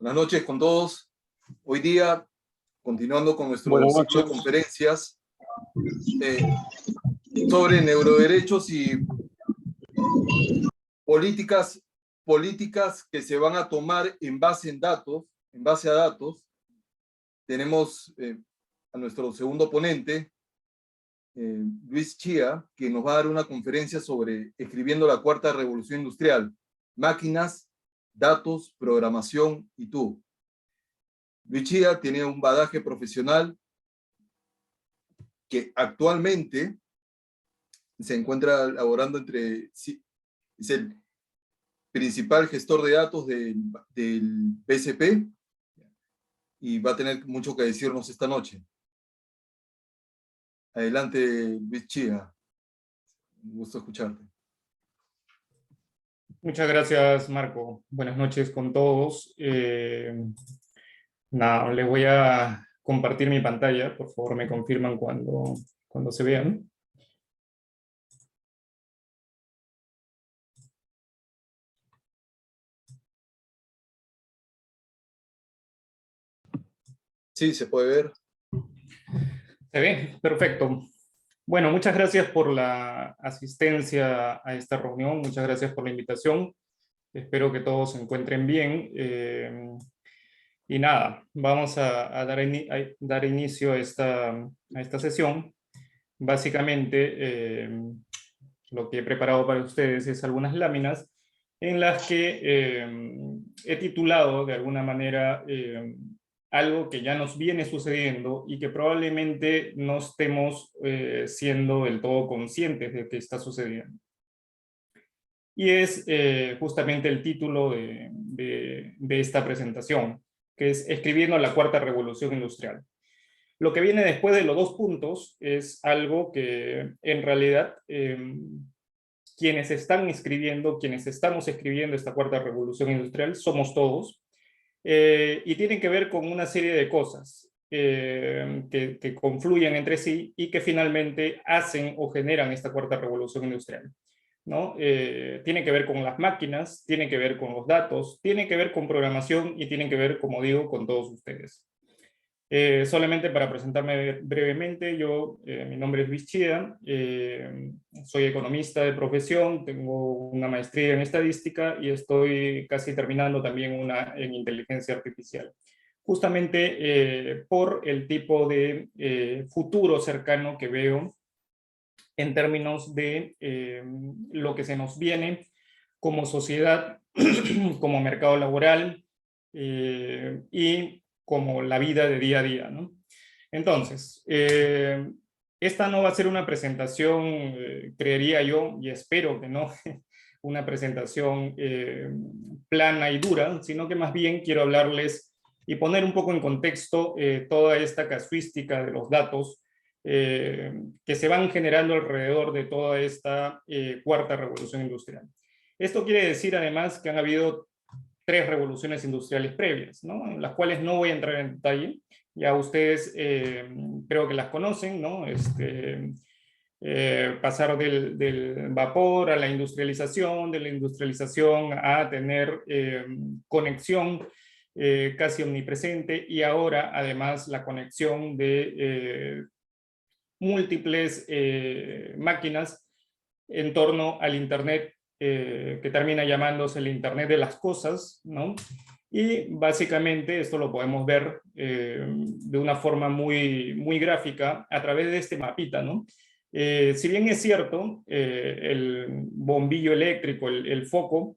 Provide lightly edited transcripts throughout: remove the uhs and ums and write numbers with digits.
Buenas noches con todos. Hoy día, continuando con nuestro ciclo de conferencias sobre neuroderechos y políticas que se van a tomar en base a datos. Tenemos a nuestro segundo ponente, Luis Chía, que nos va a dar una conferencia sobre escribiendo la cuarta revolución industrial, máquinas, datos, programación y tú. Luis Chía tiene un bagaje profesional que actualmente se encuentra laborando es el principal gestor de datos del BCP y va a tener mucho que decirnos esta noche. Adelante, Luis Chía. Un gusto escucharte. Muchas gracias, Marco. Buenas noches con todos. Les voy a compartir mi pantalla. Por favor, me confirman cuando se vean. Sí, se puede ver. ¿Se ve? Perfecto. Bueno, muchas gracias por la asistencia a esta reunión. Muchas gracias por la invitación. Espero que todos se encuentren bien. Y nada, vamos a dar inicio a esta sesión. Básicamente, lo que he preparado para ustedes es algunas láminas en las que he titulado de alguna manera algo que ya nos viene sucediendo y que probablemente no estemos siendo del todo conscientes de que está sucediendo. Y es justamente el título de esta presentación, que es Escribiendo la cuarta revolución industrial. Lo que viene después de los dos puntos es algo que en realidad quienes estamos escribiendo esta cuarta revolución industrial somos todos, y tienen que ver con una serie de cosas que confluyen entre sí y que finalmente hacen o generan esta cuarta revolución industrial, ¿no? Tiene que ver con las máquinas, tiene que ver con los datos, tiene que ver con programación y tiene que ver, como digo, con todos ustedes. Solamente para presentarme brevemente, mi nombre es Luis Chía, soy economista de profesión, tengo una maestría en estadística y estoy casi terminando también una en inteligencia artificial. Justamente por el tipo de futuro cercano que veo en términos de lo que se nos viene como sociedad, como mercado laboral y como la vida de día a día, ¿no? Entonces, esta no va a ser una presentación, creería yo, y espero que no, una presentación plana y dura, sino que más bien quiero hablarles y poner un poco en contexto toda esta casuística de los datos que se van generando alrededor de toda esta cuarta revolución industrial. Esto quiere decir además que han habido tres revoluciones industriales previas, ¿no? En las cuales no voy a entrar en detalle, ya ustedes creo que las conocen, ¿no? Pasar del vapor a la industrialización, de la industrialización a tener conexión casi omnipresente, y ahora además la conexión de múltiples máquinas en torno al Internet, que termina llamándose el Internet de las cosas, ¿no? Y básicamente esto lo podemos ver de una forma muy gráfica a través de este mapita, ¿no? Si bien es cierto, el bombillo eléctrico, el foco,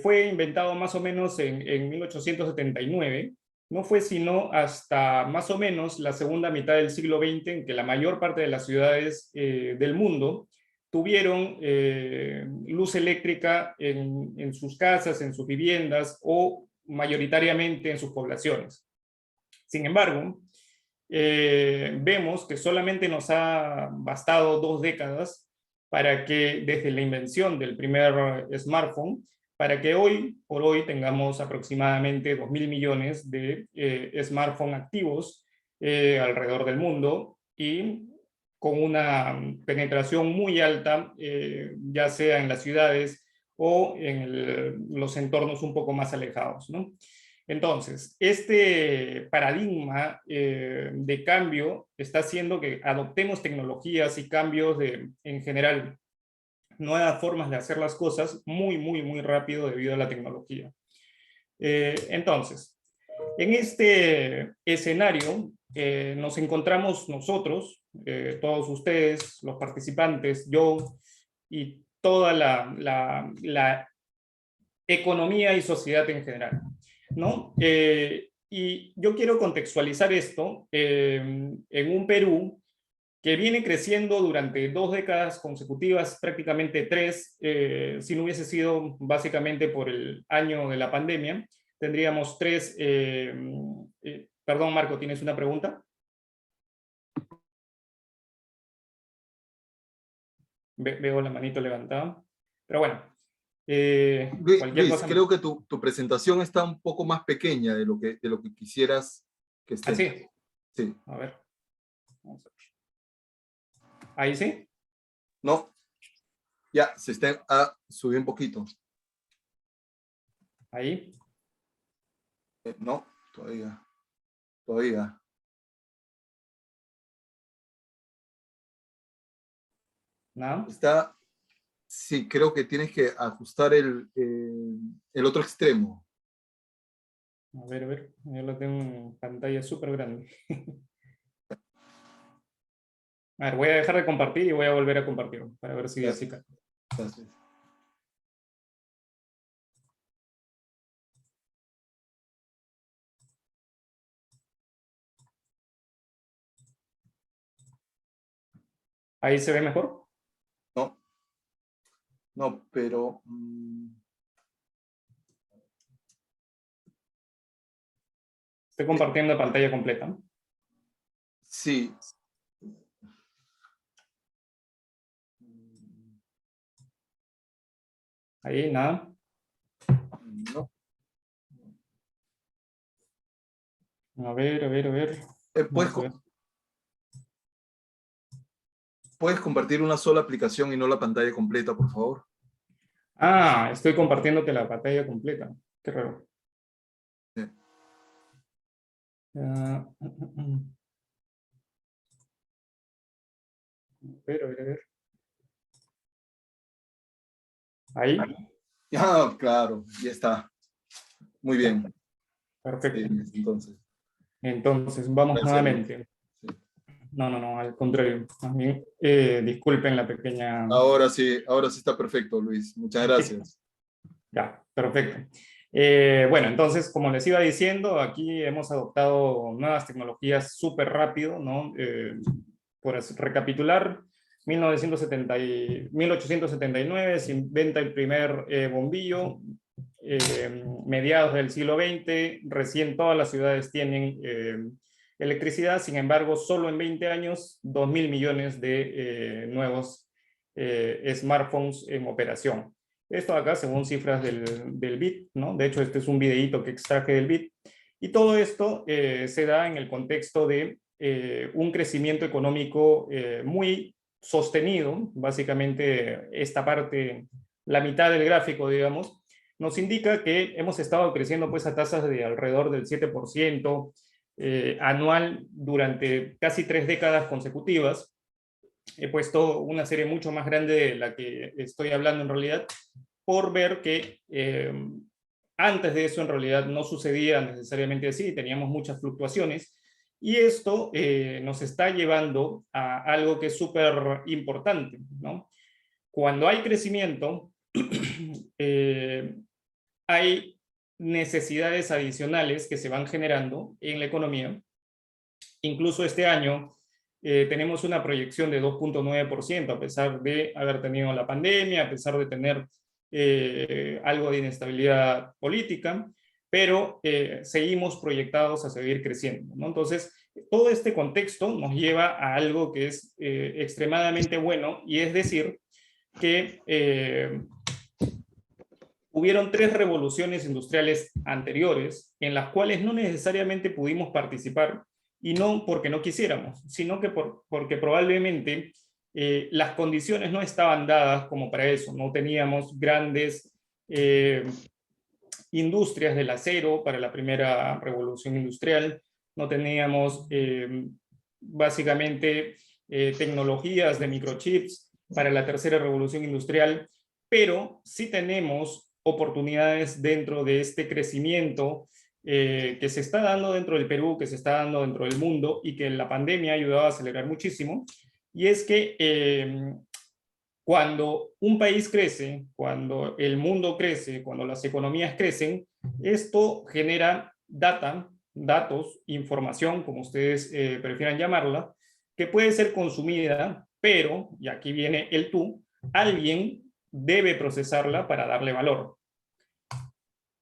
fue inventado más o menos en 1879, no fue sino hasta más o menos la segunda mitad del siglo XX en que la mayor parte de las ciudades del mundo tuvieron luz eléctrica en sus casas, en sus viviendas o mayoritariamente en sus poblaciones. Sin embargo, vemos que solamente nos ha bastado 2 décadas para que, desde la invención del primer smartphone, para que hoy por hoy tengamos aproximadamente 2.000 millones de smartphones activos alrededor del mundo y con una penetración muy alta, ya sea en las ciudades o en los entornos un poco más alejados, ¿no? Entonces, este paradigma de cambio está haciendo que adoptemos tecnologías y cambios en general, nuevas formas de hacer las cosas muy, muy, muy rápido debido a la tecnología. Entonces, en este escenario nos encontramos nosotros, todos ustedes, los participantes, yo y toda la economía y sociedad en general, ¿no? Y yo quiero contextualizar esto en un Perú que viene creciendo durante 2 décadas consecutivas, prácticamente 3, si no hubiese sido básicamente por el año de la pandemia, tendríamos 3, perdón Marco, ¿tienes una pregunta? Veo la manito levantada, pero bueno, cualquier Luis, cosa. creo que tu presentación está un poco más pequeña de lo que quisieras que esté. ¿Así? Sí. A ver. Vamos a ver. ¿Ahí sí? No. Ya, se está. Subí un poquito. Ahí. No, todavía. Todavía. ¿Nada? Está. Sí, creo que tienes que ajustar el otro extremo. A ver. Yo lo tengo en pantalla súper grande. A ver, voy a dejar de compartir y voy a volver a compartir para ver si así cae. Gracias. ¿Ahí se ve mejor? No. No, pero. Estoy compartiendo pantalla completa. Sí. Ahí, nada. No. A ver. Vamos a ver. ¿Puedes compartir una sola aplicación y no la pantalla completa, por favor? Estoy compartiéndote la pantalla completa. Qué raro. Sí. A ver. Ahí. Claro, ya está. Muy bien. Perfecto. Sí, Entonces, vamos gracias, nuevamente. sí. No, al contrario. También, disculpen la pequeña... Ahora sí está perfecto, Luis. Muchas gracias. Ya, perfecto. Bueno, entonces, como les iba diciendo, aquí hemos adoptado nuevas tecnologías súper rápido, ¿no? Por recapitular, 1879 se inventa el primer bombillo, mediados del siglo XX, recién todas las ciudades tienen electricidad, sin embargo, solo en 20 años, 2.000 millones de nuevos smartphones en operación. Esto acá según cifras del BID, ¿no? De hecho, este es un videíto que extraje del BID. Y todo esto se da en el contexto de un crecimiento económico muy sostenido. Básicamente, esta parte, la mitad del gráfico, digamos, nos indica que hemos estado creciendo pues a tasas de alrededor del 7% anual durante casi 3 décadas consecutivas. He puesto una serie mucho más grande de la que estoy hablando en realidad, por ver que antes de eso en realidad no sucedía necesariamente así, teníamos muchas fluctuaciones, y esto nos está llevando a algo que es súper importante, ¿no? Cuando hay crecimiento, hay necesidades adicionales que se van generando en la economía. Incluso este año tenemos una proyección de 2.9%, a pesar de haber tenido la pandemia, a pesar de tener algo de inestabilidad política, pero seguimos proyectados a seguir creciendo, ¿no? Entonces, todo este contexto nos lleva a algo que es extremadamente bueno, y es decir, que hubieron 3 revoluciones industriales anteriores en las cuales no necesariamente pudimos participar, y no porque no quisiéramos, sino que porque probablemente las condiciones no estaban dadas como para eso. No teníamos grandes industrias del acero para la primera revolución industrial, no teníamos básicamente tecnologías de microchips para la tercera revolución industrial, pero sí tenemos oportunidades dentro de este crecimiento que se está dando dentro del Perú, que se está dando dentro del mundo y que la pandemia ha ayudado a acelerar muchísimo. Y es que cuando un país crece, cuando el mundo crece, cuando las economías crecen, esto genera datos, información, como ustedes prefieran llamarla, que puede ser consumida, pero, y aquí viene el tú, alguien debe procesarla para darle valor.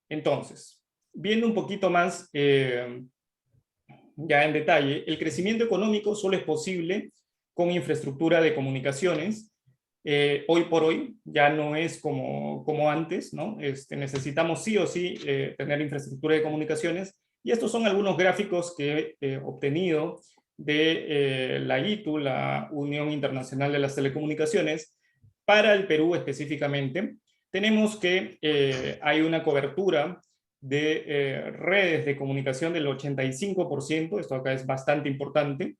Entonces, viendo un poquito más ya en detalle, el crecimiento económico solo es posible con infraestructura de comunicaciones. Hoy por hoy ya no es como antes, ¿no? Necesitamos sí o sí tener infraestructura de comunicaciones, y estos son algunos gráficos que he obtenido de la ITU, la Unión Internacional de las Telecomunicaciones, para el Perú específicamente. Tenemos que hay una cobertura de redes de comunicación del 85%, esto acá es bastante importante,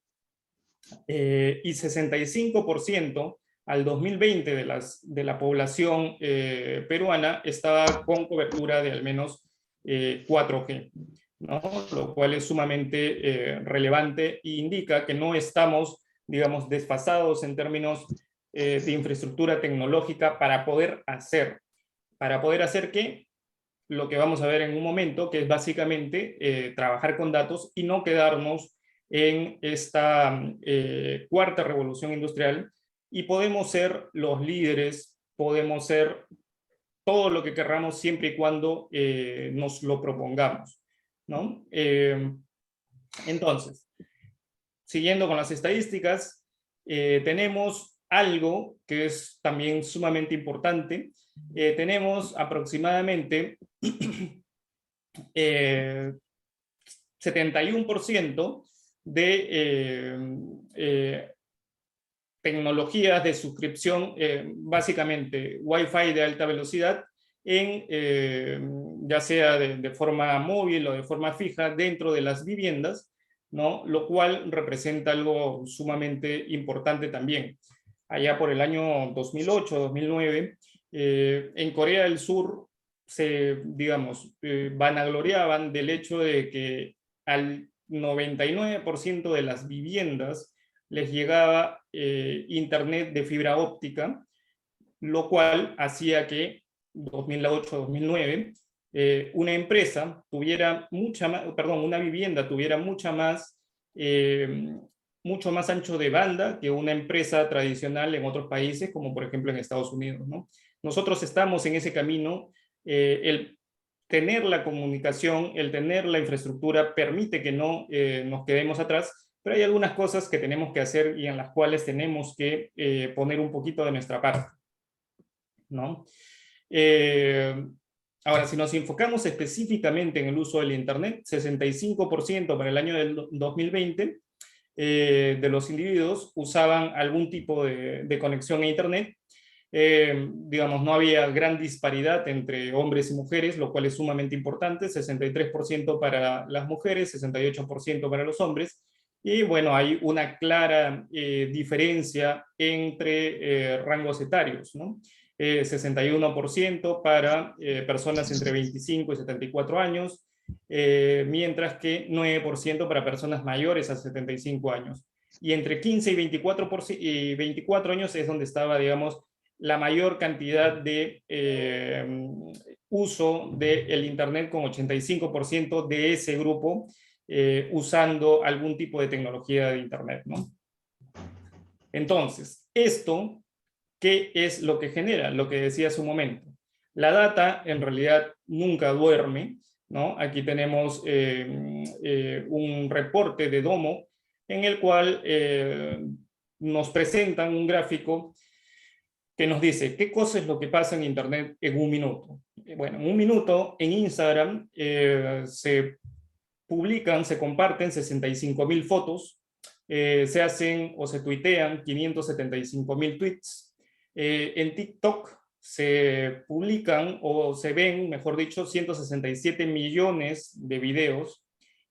y 65% al 2020 de la población peruana estaba con cobertura de al menos 4G, ¿no? Lo cual es sumamente relevante e indica que no estamos, digamos, desfasados en términos de infraestructura tecnológica para poder hacer. ¿Para poder hacer qué? Lo que vamos a ver en un momento, que es básicamente trabajar con datos y no quedarnos en esta cuarta revolución industrial, y podemos ser los líderes, podemos ser todo lo que querramos siempre y cuando nos lo propongamos, ¿no? Entonces, siguiendo con las estadísticas, tenemos algo que es también sumamente importante. Tenemos aproximadamente 71% de tecnologías de suscripción, básicamente Wi-Fi de alta velocidad, ya sea de forma móvil o de forma fija dentro de las viviendas, ¿no? Lo cual representa algo sumamente importante también. Allá por el año 2008-2009, en Corea del Sur digamos, vanagloriaban del hecho de que al 99% de las viviendas les llegaba internet de fibra óptica, lo cual hacía que 2008-2009 una empresa tuviera una vivienda tuviera mucho más ancho de banda que una empresa tradicional en otros países, como por ejemplo en Estados Unidos, ¿no? Nosotros estamos en ese camino. El tener la comunicación, el tener la infraestructura permite que no nos quedemos atrás, pero hay algunas cosas que tenemos que hacer y en las cuales tenemos que poner un poquito de nuestra parte, ¿no? Ahora, si nos enfocamos específicamente en el uso del Internet, 65% para el año del 2020 de los individuos usaban algún tipo de conexión a Internet. Digamos, no había gran disparidad entre hombres y mujeres, lo cual es sumamente importante, 63% para las mujeres, 68% para los hombres, y bueno, hay una clara diferencia entre rangos etarios, ¿no? 61% para personas entre 25 y 74 años, mientras que 9% para personas mayores a 75 años. Y entre 15 y 24 años es donde estaba, digamos, la mayor cantidad de uso del Internet, con 85% de ese grupo usando algún tipo de tecnología de Internet, ¿no? Entonces, esto, ¿qué es lo que genera? Lo que decía hace un momento. La data en realidad nunca duerme, ¿no? Aquí tenemos un reporte de Domo en el cual nos presentan un gráfico que nos dice qué cosa es lo que pasa en Internet en un minuto. Bueno, en un minuto en Instagram se publican, se comparten 65.000 fotos, se hacen o se tuitean 575.000 tweets. En TikTok se publican o se ven, mejor dicho, 167 millones de videos.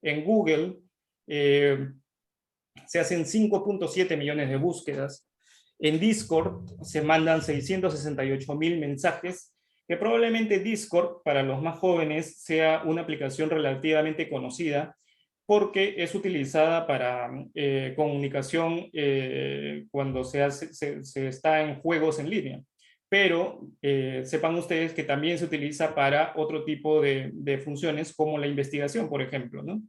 En Google se hacen 5.7 millones de búsquedas. En Discord se mandan 668.000 mensajes, que probablemente Discord, para los más jóvenes, sea una aplicación relativamente conocida, porque es utilizada para comunicación cuando se está en juegos en línea. Pero sepan ustedes que también se utiliza para otro tipo de funciones, como la investigación, por ejemplo, ¿no?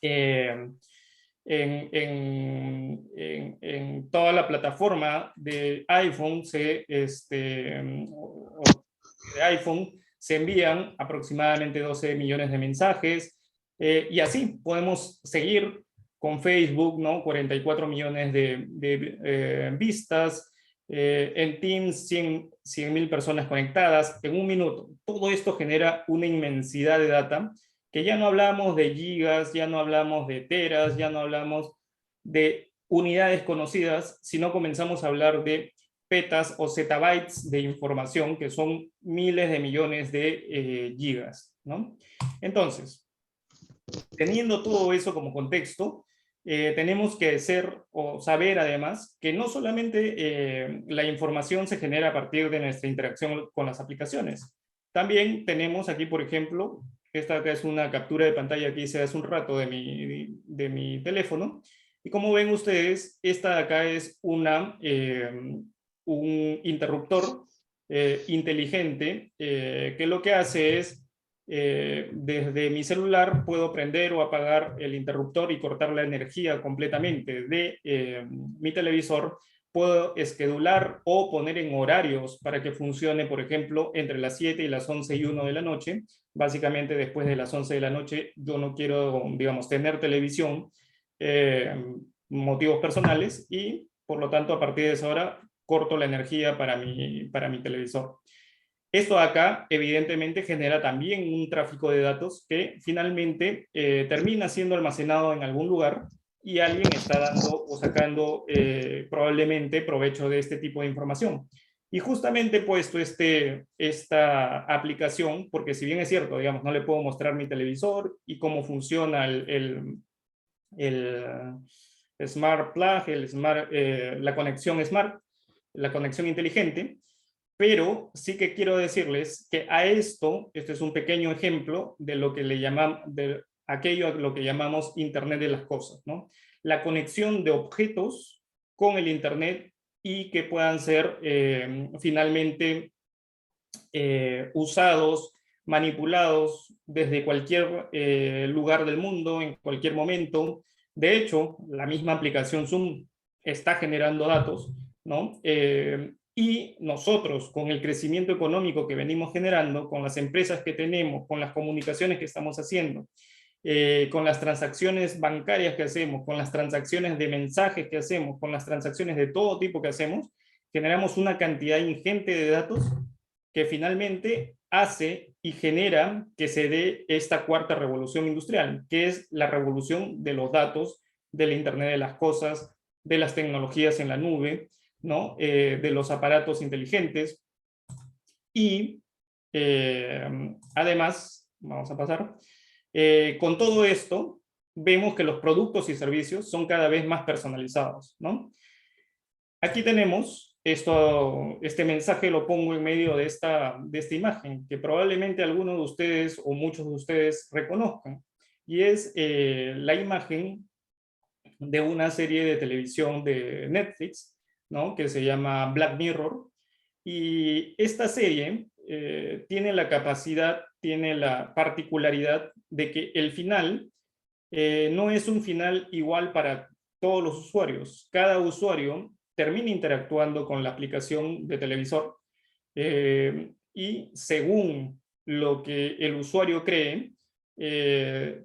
En toda la plataforma de iPhone de iPhone se envían aproximadamente 12 millones de mensajes, y así podemos seguir con Facebook, ¿no? 44 millones de vistas, en Teams 100.000 personas conectadas en un minuto. Todo esto genera una inmensidad de data, que ya no hablamos de gigas, ya no hablamos de teras, ya no hablamos de unidades conocidas, sino comenzamos a hablar de petas o zettabytes de información, que son miles de millones de gigas, ¿no? Entonces, teniendo todo eso como contexto, tenemos que saber además que no solamente la información se genera a partir de nuestra interacción con las aplicaciones. También tenemos aquí, por ejemplo, esta acá es una captura de pantalla que hice hace un rato de mi teléfono. Y como ven ustedes, esta de acá es un interruptor inteligente, que lo que hace es, desde mi celular puedo prender o apagar el interruptor y cortar la energía completamente de mi televisor. Puedo esquedular o poner en horarios para que funcione, por ejemplo, entre las 7 y las 11:01 de la noche. Básicamente, después de las 11 de la noche, yo no quiero, digamos, tener televisión, motivos personales, y por lo tanto, a partir de esa hora, corto la energía para mi televisor. Esto acá, evidentemente, genera también un tráfico de datos que finalmente termina siendo almacenado en algún lugar, y alguien está dando o sacando probablemente provecho de este tipo de información. Y justamente he puesto esta aplicación, porque si bien es cierto, digamos, no le puedo mostrar mi televisor y cómo funciona el Smart Plug, la conexión Smart, la conexión inteligente, pero sí que quiero decirles que este es un pequeño ejemplo de lo que le llamamos, de aquello a lo que llamamos Internet de las cosas, ¿no? La conexión de objetos con el Internet, y que puedan ser finalmente usados, manipulados desde cualquier lugar del mundo, en cualquier momento. De hecho, la misma aplicación Zoom está generando datos, ¿no? Y nosotros, con el crecimiento económico que venimos generando, con las empresas que tenemos, con las comunicaciones que estamos haciendo, con las transacciones bancarias que hacemos, con las transacciones de mensajes que hacemos, con las transacciones de todo tipo que hacemos, generamos una cantidad ingente de datos que finalmente hace y genera que se dé esta cuarta revolución industrial, que es la revolución de los datos, del Internet de las cosas, de las tecnologías en la nube, ¿no? De los aparatos inteligentes. Y además, vamos a pasar, con todo esto, vemos que los productos y servicios son cada vez más personalizados, ¿no? Aquí tenemos este mensaje, lo pongo en medio de esta imagen, que probablemente algunos de ustedes o muchos de ustedes reconozcan, y es la imagen de una serie de televisión de Netflix, ¿no? Que se llama Black Mirror. Y esta serie tiene la capacidad, tiene la particularidad de que el final no es un final igual para todos los usuarios. Cada usuario termina interactuando con la aplicación de televisor, y según lo que el usuario cree,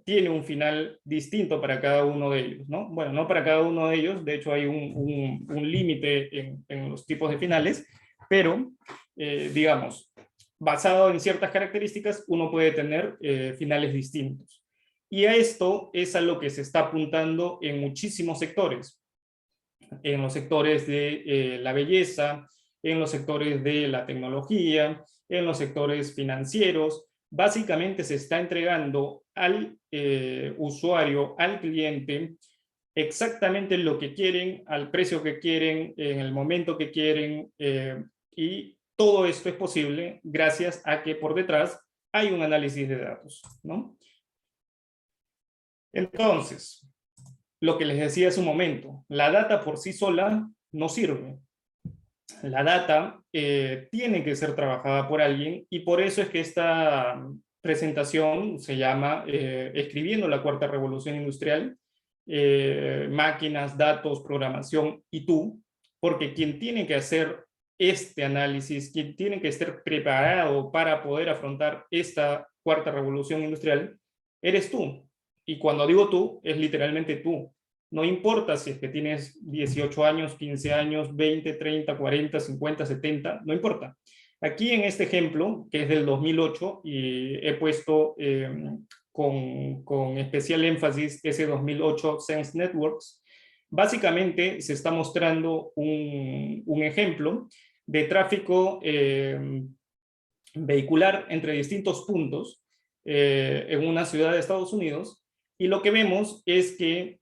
tiene un final distinto para cada uno de ellos, ¿no? Bueno, no para cada uno de ellos, de hecho hay un límite en los tipos de finales, pero digamos, basado en ciertas características, uno puede tener finales distintos. Y a esto es a lo que se está apuntando en muchísimos sectores. En los sectores de la belleza, en los sectores de la tecnología, en los sectores financieros. Básicamente se está entregando al usuario, al cliente, exactamente lo que quieren, al precio que quieren, en el momento que quieren, y todo esto es posible gracias a que por detrás hay un análisis de datos, ¿no? Entonces, lo que les decía hace un momento, la data por sí sola no sirve. La data tiene que ser trabajada por alguien, y por eso es que esta presentación se llama Escribiendo la Cuarta Revolución Industrial, máquinas, datos, programación y tú, porque quien tiene que hacer este análisis, quien tiene que estar preparado para poder afrontar esta cuarta revolución industrial, eres tú. Y cuando digo tú, es literalmente tú. No importa si es que tienes 18 años, 15 años, 20, 30, 40, 50, 70, no importa. Aquí en este ejemplo, que es del 2008, y he puesto con especial énfasis ese 2008 Sense Networks, básicamente se está mostrando un ejemplo de tráfico vehicular entre distintos puntos en una ciudad de Estados Unidos, y lo que vemos es que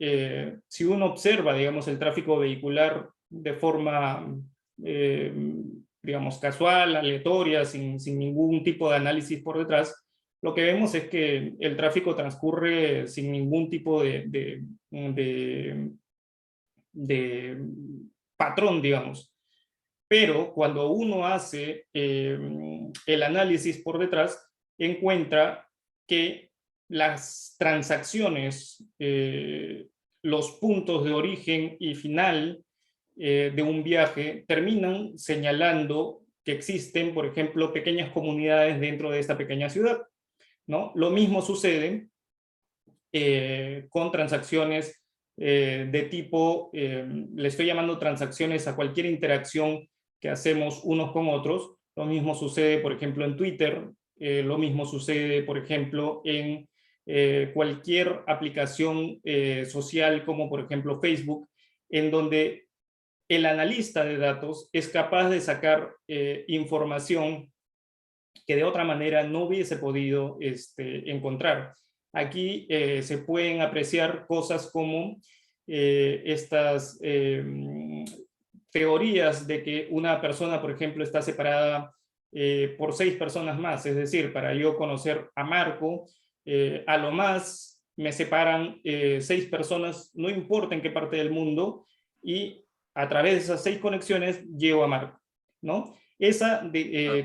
si uno observa, digamos, el tráfico vehicular de forma, digamos, casual, aleatoria, sin ningún tipo de análisis por detrás, lo que vemos es que el tráfico transcurre sin ningún tipo de patrón, digamos. Pero cuando uno hace el análisis por detrás, encuentra que las transacciones, los puntos de origen y final de un viaje terminan señalando que existen, por ejemplo, pequeñas comunidades dentro de esta pequeña ciudad, ¿no? Lo mismo sucede con transacciones de tipo, le estoy llamando transacciones a cualquier interacción que hacemos unos con otros. Lo mismo sucede, por ejemplo, en Twitter, lo mismo sucede, por ejemplo, en cualquier aplicación social como, por ejemplo, Facebook, en donde el analista de datos es capaz de sacar información que de otra manera no hubiese podido encontrar. Aquí se pueden apreciar cosas como estas teorías de que una persona, por ejemplo, está separada por 6 personas más. Es decir, para yo conocer a Marco, a lo más me separan 6 personas, no importa en qué parte del mundo, y a través de esas 6 conexiones llego a Marco, ¿no? Esa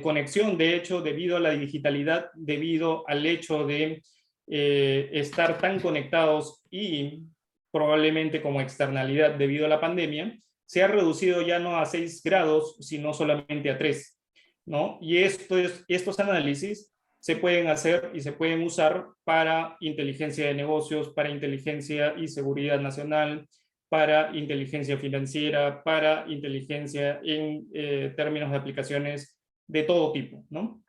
conexión, de hecho, debido a la digitalidad, debido al hecho de estar tan conectados y probablemente como externalidad debido a la pandemia, se ha reducido ya no a 6 grados, sino solamente a 3, ¿no? Y estos análisis se pueden hacer y se pueden usar para inteligencia de negocios, para inteligencia y seguridad nacional, para inteligencia financiera, para inteligencia en términos de aplicaciones de todo tipo, ¿no?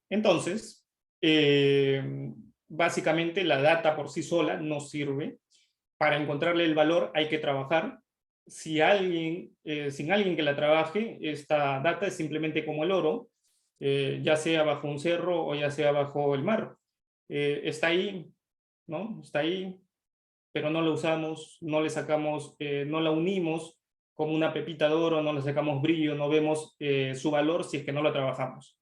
Entonces, básicamente la data por sí sola no sirve. Para encontrarle el valor hay que trabajar. Si alguien, sin alguien que la trabaje, esta data es simplemente como el oro, ya sea bajo un cerro o ya sea bajo el mar. Está ahí, ¿no? Está ahí, pero no la usamos, no le sacamos, no la unimos como una pepita de oro, no le sacamos brillo, no vemos su valor si es que no la trabajamos.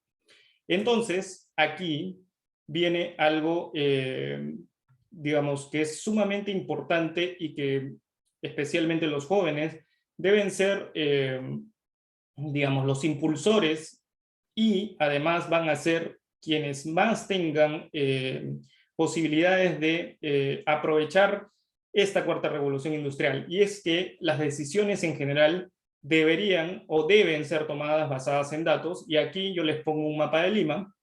Entonces, aquí viene algo, digamos, que es sumamente importante y que especialmente los jóvenes deben ser, digamos, los impulsores, y además van a ser quienes más tengan posibilidades de aprovechar esta cuarta revolución industrial. Y es que las decisiones en general deberían o deben ser tomadas basadas en datos, y aquí yo les pongo un mapa de Lima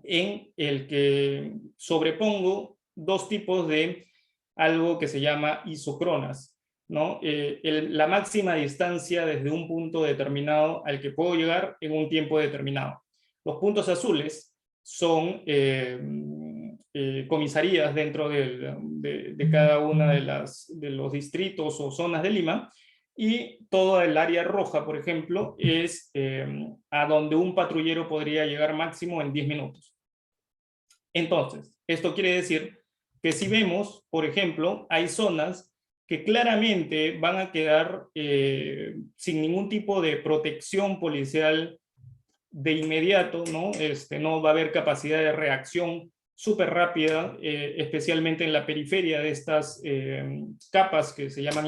en el que sobrepongo 2 tipos de algo que se llama isocronas, ¿no? La máxima distancia desde un punto determinado al que puedo llegar en un tiempo determinado. Los puntos azules son comisarías dentro de cada una de los distritos o zonas de Lima, y toda el área roja, por ejemplo, es a donde un patrullero podría llegar máximo en 10 minutos. Entonces, esto quiere decir que si vemos, por ejemplo, hay zonas que claramente van a quedar sin ningún tipo de protección policial de inmediato, ¿no? No va a haber capacidad de reacción súper rápida, especialmente en la periferia de estas capas que se llaman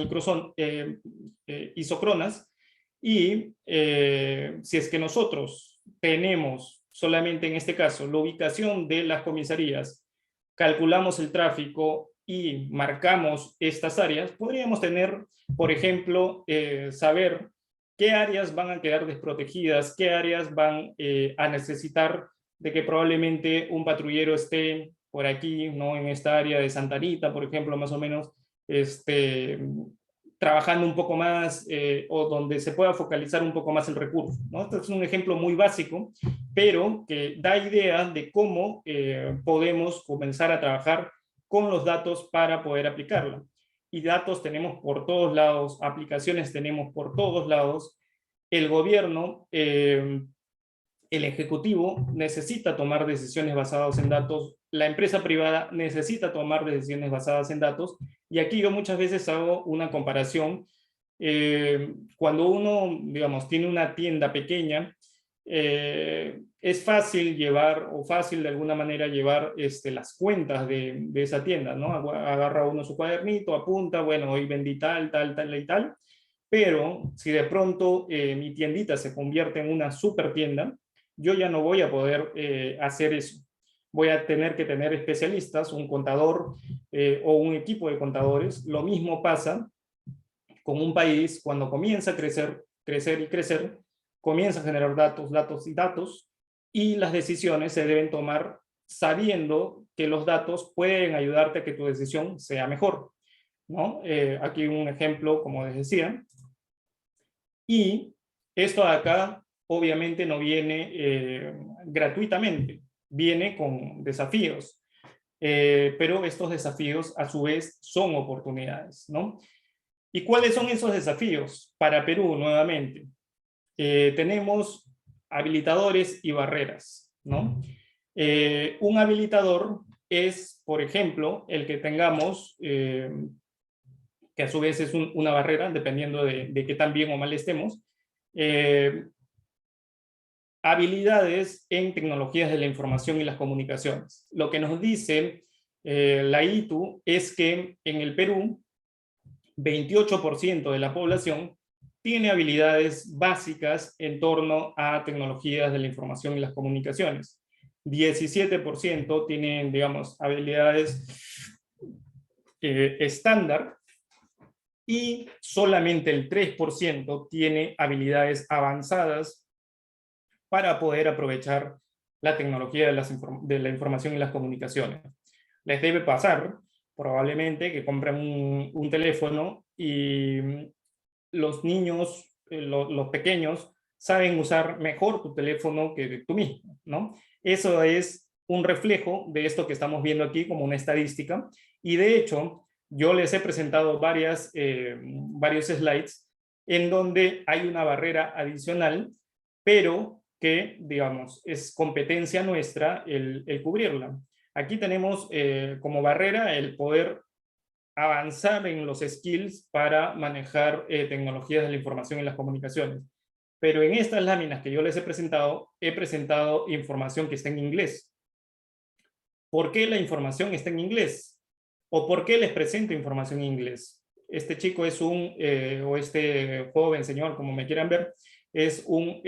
isocronas, y si es que nosotros tenemos solamente en este caso la ubicación de las comisarías, calculamos el tráfico y marcamos estas áreas, podríamos tener, por ejemplo, saber qué áreas van a quedar desprotegidas, qué áreas van a necesitar de que probablemente un patrullero esté por aquí, ¿no? En esta área de Santa Anita, por ejemplo, más o menos, trabajando un poco más o donde se pueda focalizar un poco más el recurso, ¿no? Este es un ejemplo muy básico, pero que da idea de cómo podemos comenzar a trabajar con los datos para poder aplicarla. Y datos tenemos por todos lados, aplicaciones tenemos por todos lados. El gobierno, el ejecutivo necesita tomar decisiones basadas en datos, la empresa privada necesita tomar decisiones basadas en datos, y aquí yo muchas veces hago una comparación. Cuando uno, digamos, tiene una tienda pequeña, es fácil llevar, o fácil de alguna manera llevar las cuentas de esa tienda, ¿no? Agarra uno su cuadernito, apunta, bueno, hoy vendí tal, tal, tal y tal, pero si de pronto mi tiendita se convierte en una super tienda, yo ya no voy a poder hacer eso. Voy a tener que tener especialistas, un contador o un equipo de contadores. Lo mismo pasa con un país cuando comienza a crecer, crecer y crecer, comienza a generar datos, datos y datos, y las decisiones se deben tomar sabiendo que los datos pueden ayudarte a que tu decisión sea mejor, ¿no? Aquí un ejemplo, como les decía, y esto de acá obviamente no viene gratuitamente, viene con desafíos, pero estos desafíos a su vez son oportunidades, ¿no? ¿Y cuáles son esos desafíos para Perú nuevamente? Tenemos habilitadores y barreras, ¿no? Un habilitador es, por ejemplo, el que tengamos, que a su vez es una barrera, dependiendo de qué tan bien o mal estemos, habilidades en tecnologías de la información y las comunicaciones. Lo que nos dice la ITU es que en el Perú, 28% de la población tiene habilidades básicas en torno a tecnologías de la información y las comunicaciones. 17% tienen, digamos, habilidades estándar, y solamente el 3% tiene habilidades avanzadas para poder aprovechar la tecnología de la información y las comunicaciones. Les debe pasar, probablemente, que compran un teléfono y los niños, los pequeños, saben usar mejor tu teléfono que tú mismo, ¿no? Eso es un reflejo de esto que estamos viendo aquí como una estadística, y de hecho, yo les he presentado varios slides en donde hay una barrera adicional, pero que, digamos, es competencia nuestra el cubrirla. Aquí tenemos como barrera el poder avanzar en los skills para manejar tecnologías de la información y las comunicaciones. Pero en estas láminas que yo les he presentado información que está en inglés. ¿Por qué la información está en inglés? ¿O por qué les presento información en inglés? Este chico es o este joven señor, como me quieran ver, es un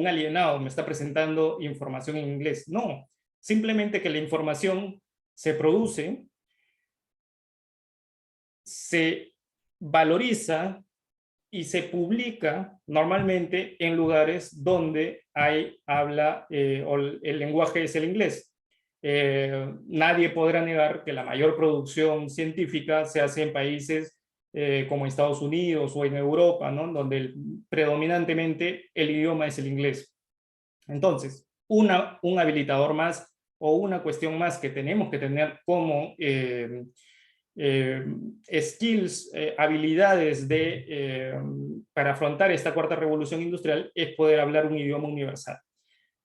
alienado, me está presentando información en inglés. No, simplemente que la información se produce, se valoriza y se publica normalmente en lugares donde hay habla o el lenguaje es el inglés. Nadie podrá negar que la mayor producción científica se hace en países como Estados Unidos o en Europa, ¿no? Donde predominantemente el idioma es el inglés. Entonces, un habilitador más o una cuestión más que tenemos que tener como skills, habilidades para afrontar esta cuarta revolución industrial es poder hablar un idioma universal,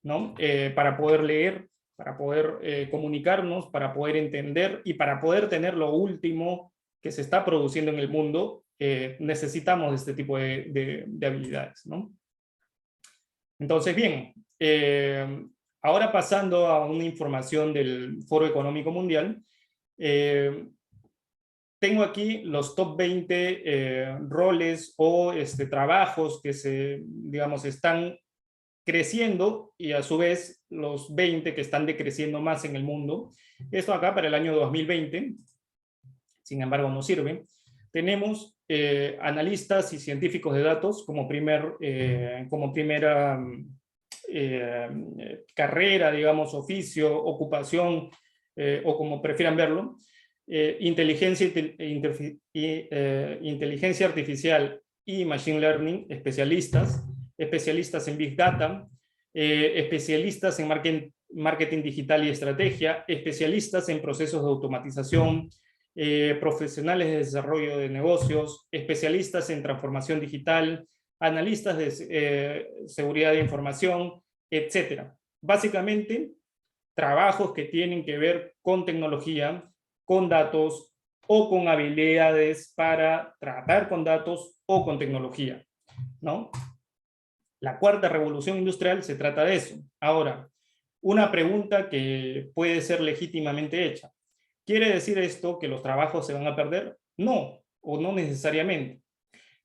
¿no? Para poder leer, para poder comunicarnos, para poder entender y para poder tener lo último que se está produciendo en el mundo, necesitamos este tipo de habilidades, ¿no? Entonces, bien, ahora pasando a una información del Foro Económico Mundial, tengo aquí los top 20 roles o trabajos que digamos, están creciendo y a su vez los 20 que están decreciendo más en el mundo. Esto acá para el año 2020, sin embargo no sirve. Tenemos analistas y científicos de datos como primera carrera, digamos, oficio, ocupación, o como prefieran verlo. Inteligencia artificial y machine learning, especialistas en Big Data, especialistas en marketing digital y estrategia, especialistas en procesos de automatización, profesionales de desarrollo de negocios, especialistas en transformación digital, analistas de seguridad de información, etc. Básicamente, trabajos que tienen que ver con tecnología, con datos o con habilidades para tratar con datos o con tecnología, ¿no? La cuarta revolución industrial se trata de eso. Ahora, una pregunta que puede ser legítimamente hecha. ¿Quiere decir esto que los trabajos se van a perder? No, o no necesariamente.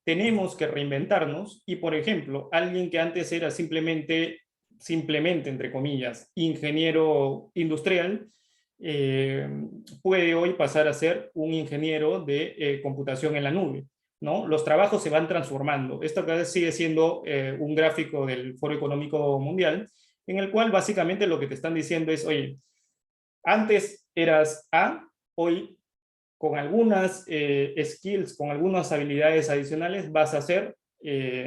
Tenemos que reinventarnos y, por ejemplo, alguien que antes era simplemente, entre comillas, ingeniero industrial, puede hoy pasar a ser un ingeniero de computación en la nube, ¿no? Los trabajos se van transformando. Esto acá sigue siendo un gráfico del Foro Económico Mundial, en el cual básicamente lo que te están diciendo es, oye, antes eras A, hoy con algunas skills, con algunas habilidades adicionales vas a ser,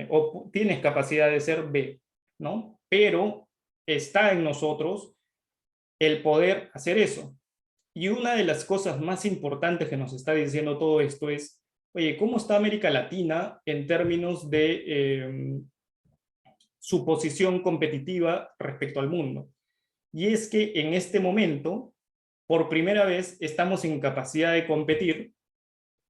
o tienes capacidad de ser B, ¿no? Pero está en nosotros el poder hacer eso. Y una de las cosas más importantes que nos está diciendo todo esto es, oye, ¿cómo está América Latina en términos de su posición competitiva respecto al mundo? Y es que en este momento, por primera vez, estamos en capacidad de competir,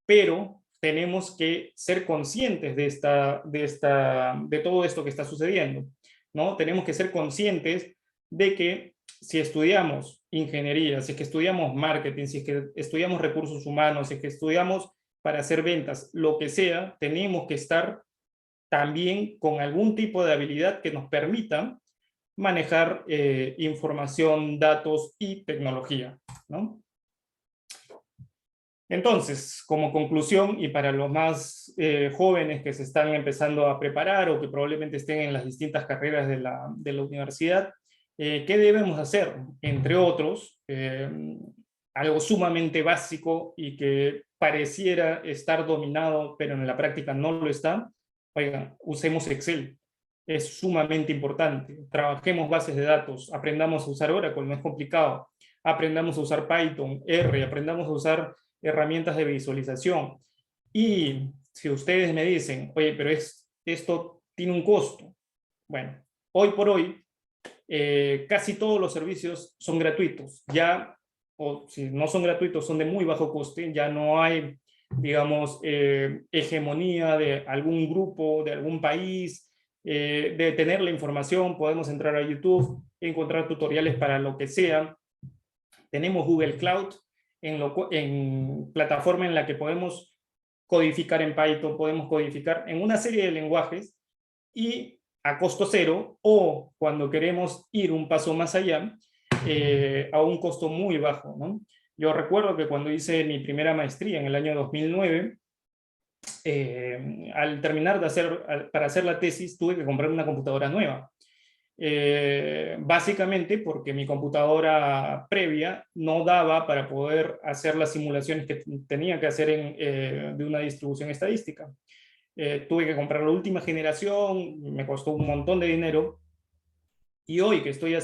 pero tenemos que ser conscientes de todo esto que está sucediendo, ¿no? Tenemos que ser conscientes de que si estudiamos ingeniería, si es que estudiamos marketing, si es que estudiamos recursos humanos, si es que estudiamos para hacer ventas, lo que sea, tenemos que estar también con algún tipo de habilidad que nos permita manejar información, datos y tecnología, ¿no? Entonces, como conclusión, y para los más jóvenes que se están empezando a preparar o que probablemente estén en las distintas carreras de la universidad, ¿qué debemos hacer? Entre otros, algo sumamente básico y que pareciera estar dominado, pero en la práctica no lo está. Oigan, usemos Excel. Es sumamente importante. Trabajemos bases de datos, aprendamos a usar Oracle, no es complicado. Aprendamos a usar Python, R, aprendamos a usar herramientas de visualización. Y si ustedes me dicen, oye, pero esto tiene un costo. Bueno, hoy por hoy, casi todos los servicios son gratuitos. Ya, o si no son gratuitos, son de muy bajo coste. Ya no hay, digamos, hegemonía de algún grupo, de algún país, de tener la información. Podemos entrar a YouTube, encontrar tutoriales para lo que sea. Tenemos Google Cloud, en plataforma en la que podemos codificar en Python, podemos codificar en una serie de lenguajes y a costo cero, o cuando queremos ir un paso más allá, a un costo muy bajo, ¿no? Yo recuerdo que cuando hice mi primera maestría en el año 2009, al terminar para hacer la tesis, tuve que comprar una computadora nueva. Básicamente porque mi computadora previa no daba para poder hacer las simulaciones que tenía que hacer de una distribución estadística. Tuve que comprar la última generación, me costó un montón de dinero, y hoy que estoy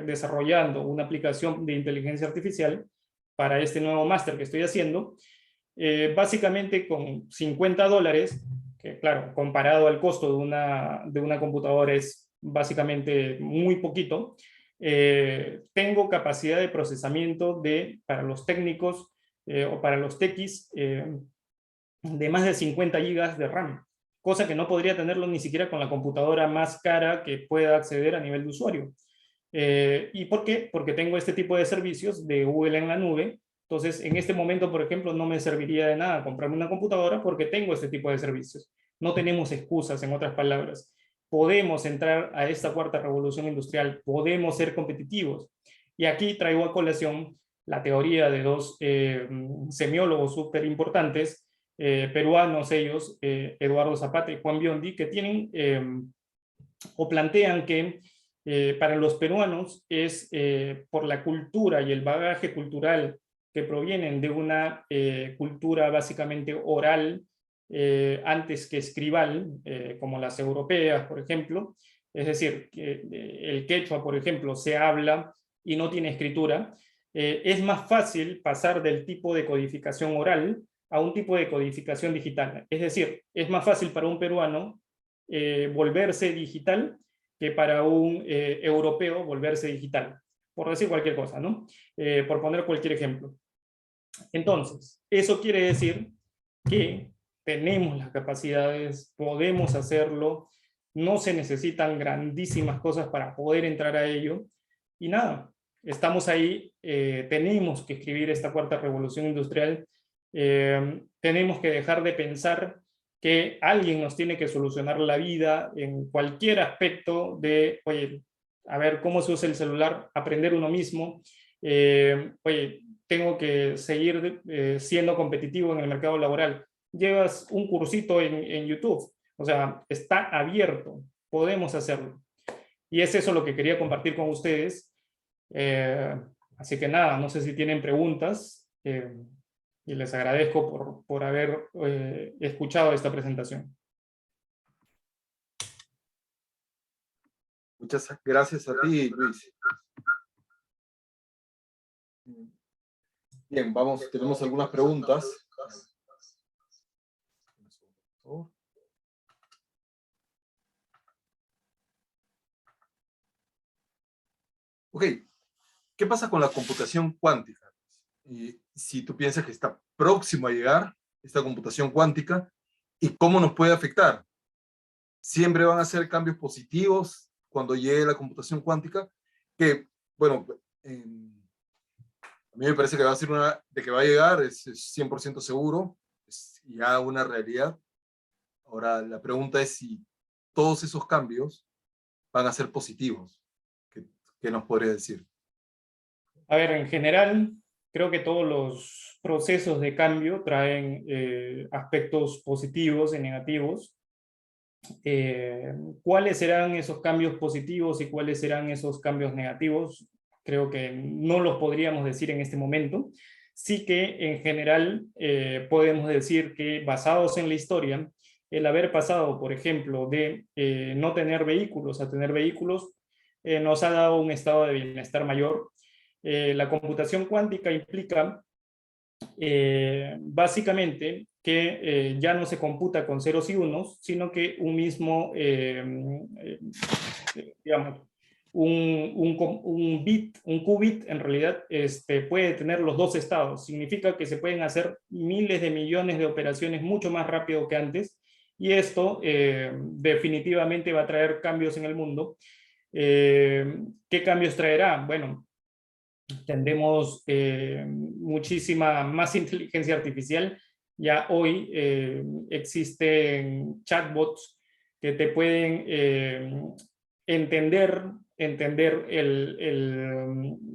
desarrollando una aplicación de inteligencia artificial, para este nuevo máster que estoy haciendo, básicamente con $50, que claro, comparado al costo de una computadora es básicamente muy poquito, tengo capacidad de procesamiento para los técnicos o para los tequis de más de 50 gigas de RAM, cosa que no podría tenerlo ni siquiera con la computadora más cara que pueda acceder a nivel de usuario. ¿Y por qué? Porque tengo este tipo de servicios de Google en la nube. Entonces, en este momento, por ejemplo, no me serviría de nada comprarme una computadora porque tengo este tipo de servicios. No tenemos excusas, en otras palabras. Podemos entrar a esta cuarta revolución industrial, podemos ser competitivos. Y aquí traigo a colación la teoría de dos semiólogos súper importantes, peruanos ellos, Eduardo Zapata y Juan Biondi, que tienen o plantean que para los peruanos es por la cultura y el bagaje cultural que provienen de una cultura básicamente oral antes que escribal, como las europeas, por ejemplo. Es decir, que el quechua, por ejemplo, se habla y no tiene escritura. Es más fácil pasar del tipo de codificación oral a un tipo de codificación digital. Es decir, es más fácil para un peruano volverse digital que para un europeo volverse digital, por decir cualquier cosa, ¿no? Por poner cualquier ejemplo. Entonces, eso quiere decir que tenemos las capacidades, podemos hacerlo, no se necesitan grandísimas cosas para poder entrar a ello, y nada, estamos ahí, tenemos que escribir esta cuarta revolución industrial, tenemos que dejar de pensar que alguien nos tiene que solucionar la vida en cualquier aspecto de, oye, a ver cómo se usa el celular, aprender uno mismo, oye, tengo que seguir siendo competitivo en el mercado laboral. Llevas un cursito en YouTube, o sea, está abierto, podemos hacerlo. Y es eso lo que quería compartir con ustedes. Así que nada, no sé si tienen preguntas y les agradezco por haber escuchado esta presentación. Muchas gracias a ti, Luis. Bien, vamos, tenemos algunas preguntas. Ok, ¿qué pasa con la computación cuántica? Si tú piensas que está próximo a llegar esta computación cuántica, ¿y cómo nos puede afectar? ¿Siempre van a ser cambios positivos cuando llegue la computación cuántica? Que, bueno, a mí me parece que va a ser de que va a llegar, es 100% seguro, es ya una realidad. Ahora, la pregunta es si todos esos cambios van a ser positivos. ¿Qué nos podría decir? A ver, en general, creo que todos los procesos de cambio traen aspectos positivos y negativos. ¿Cuáles serán esos cambios positivos y cuáles serán esos cambios negativos? Creo que no los podríamos decir en este momento. Sí que en general podemos decir que basados en la historia, el haber pasado, por ejemplo, de no tener vehículos a tener vehículos, nos ha dado un estado de bienestar mayor. La computación cuántica implica básicamente que ya no se computa con ceros y unos, sino que un mismo, digamos, un bit, un qubit, en realidad puede tener los dos estados. Significa que se pueden hacer miles de millones de operaciones mucho más rápido que antes, y esto definitivamente va a traer cambios en el mundo. ¿Qué cambios traerá? Bueno, tendremos muchísima más inteligencia artificial. Ya hoy existen chatbots que te pueden entender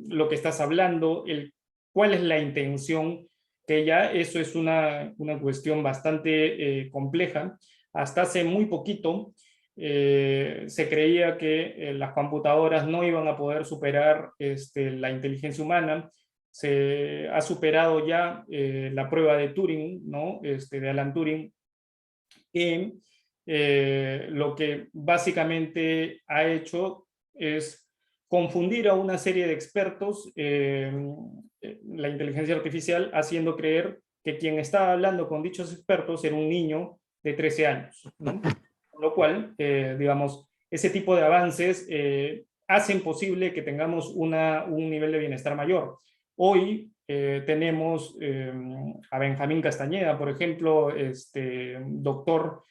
lo que estás hablando, cuál es la intención, que ya eso es una cuestión bastante compleja. Hasta hace muy poquito se creía que las computadoras no iban a poder superar la inteligencia humana. Se ha superado ya la prueba de Turing, ¿no? De Alan Turing, que lo que básicamente ha hecho es confundir a una serie de expertos, la inteligencia artificial, haciendo creer que quien estaba hablando con dichos expertos era un niño de 13 años, ¿no? Con lo cual, digamos, ese tipo de avances hacen posible que tengamos un nivel de bienestar mayor. Hoy tenemos a Benjamín Castañeda, por ejemplo, doctor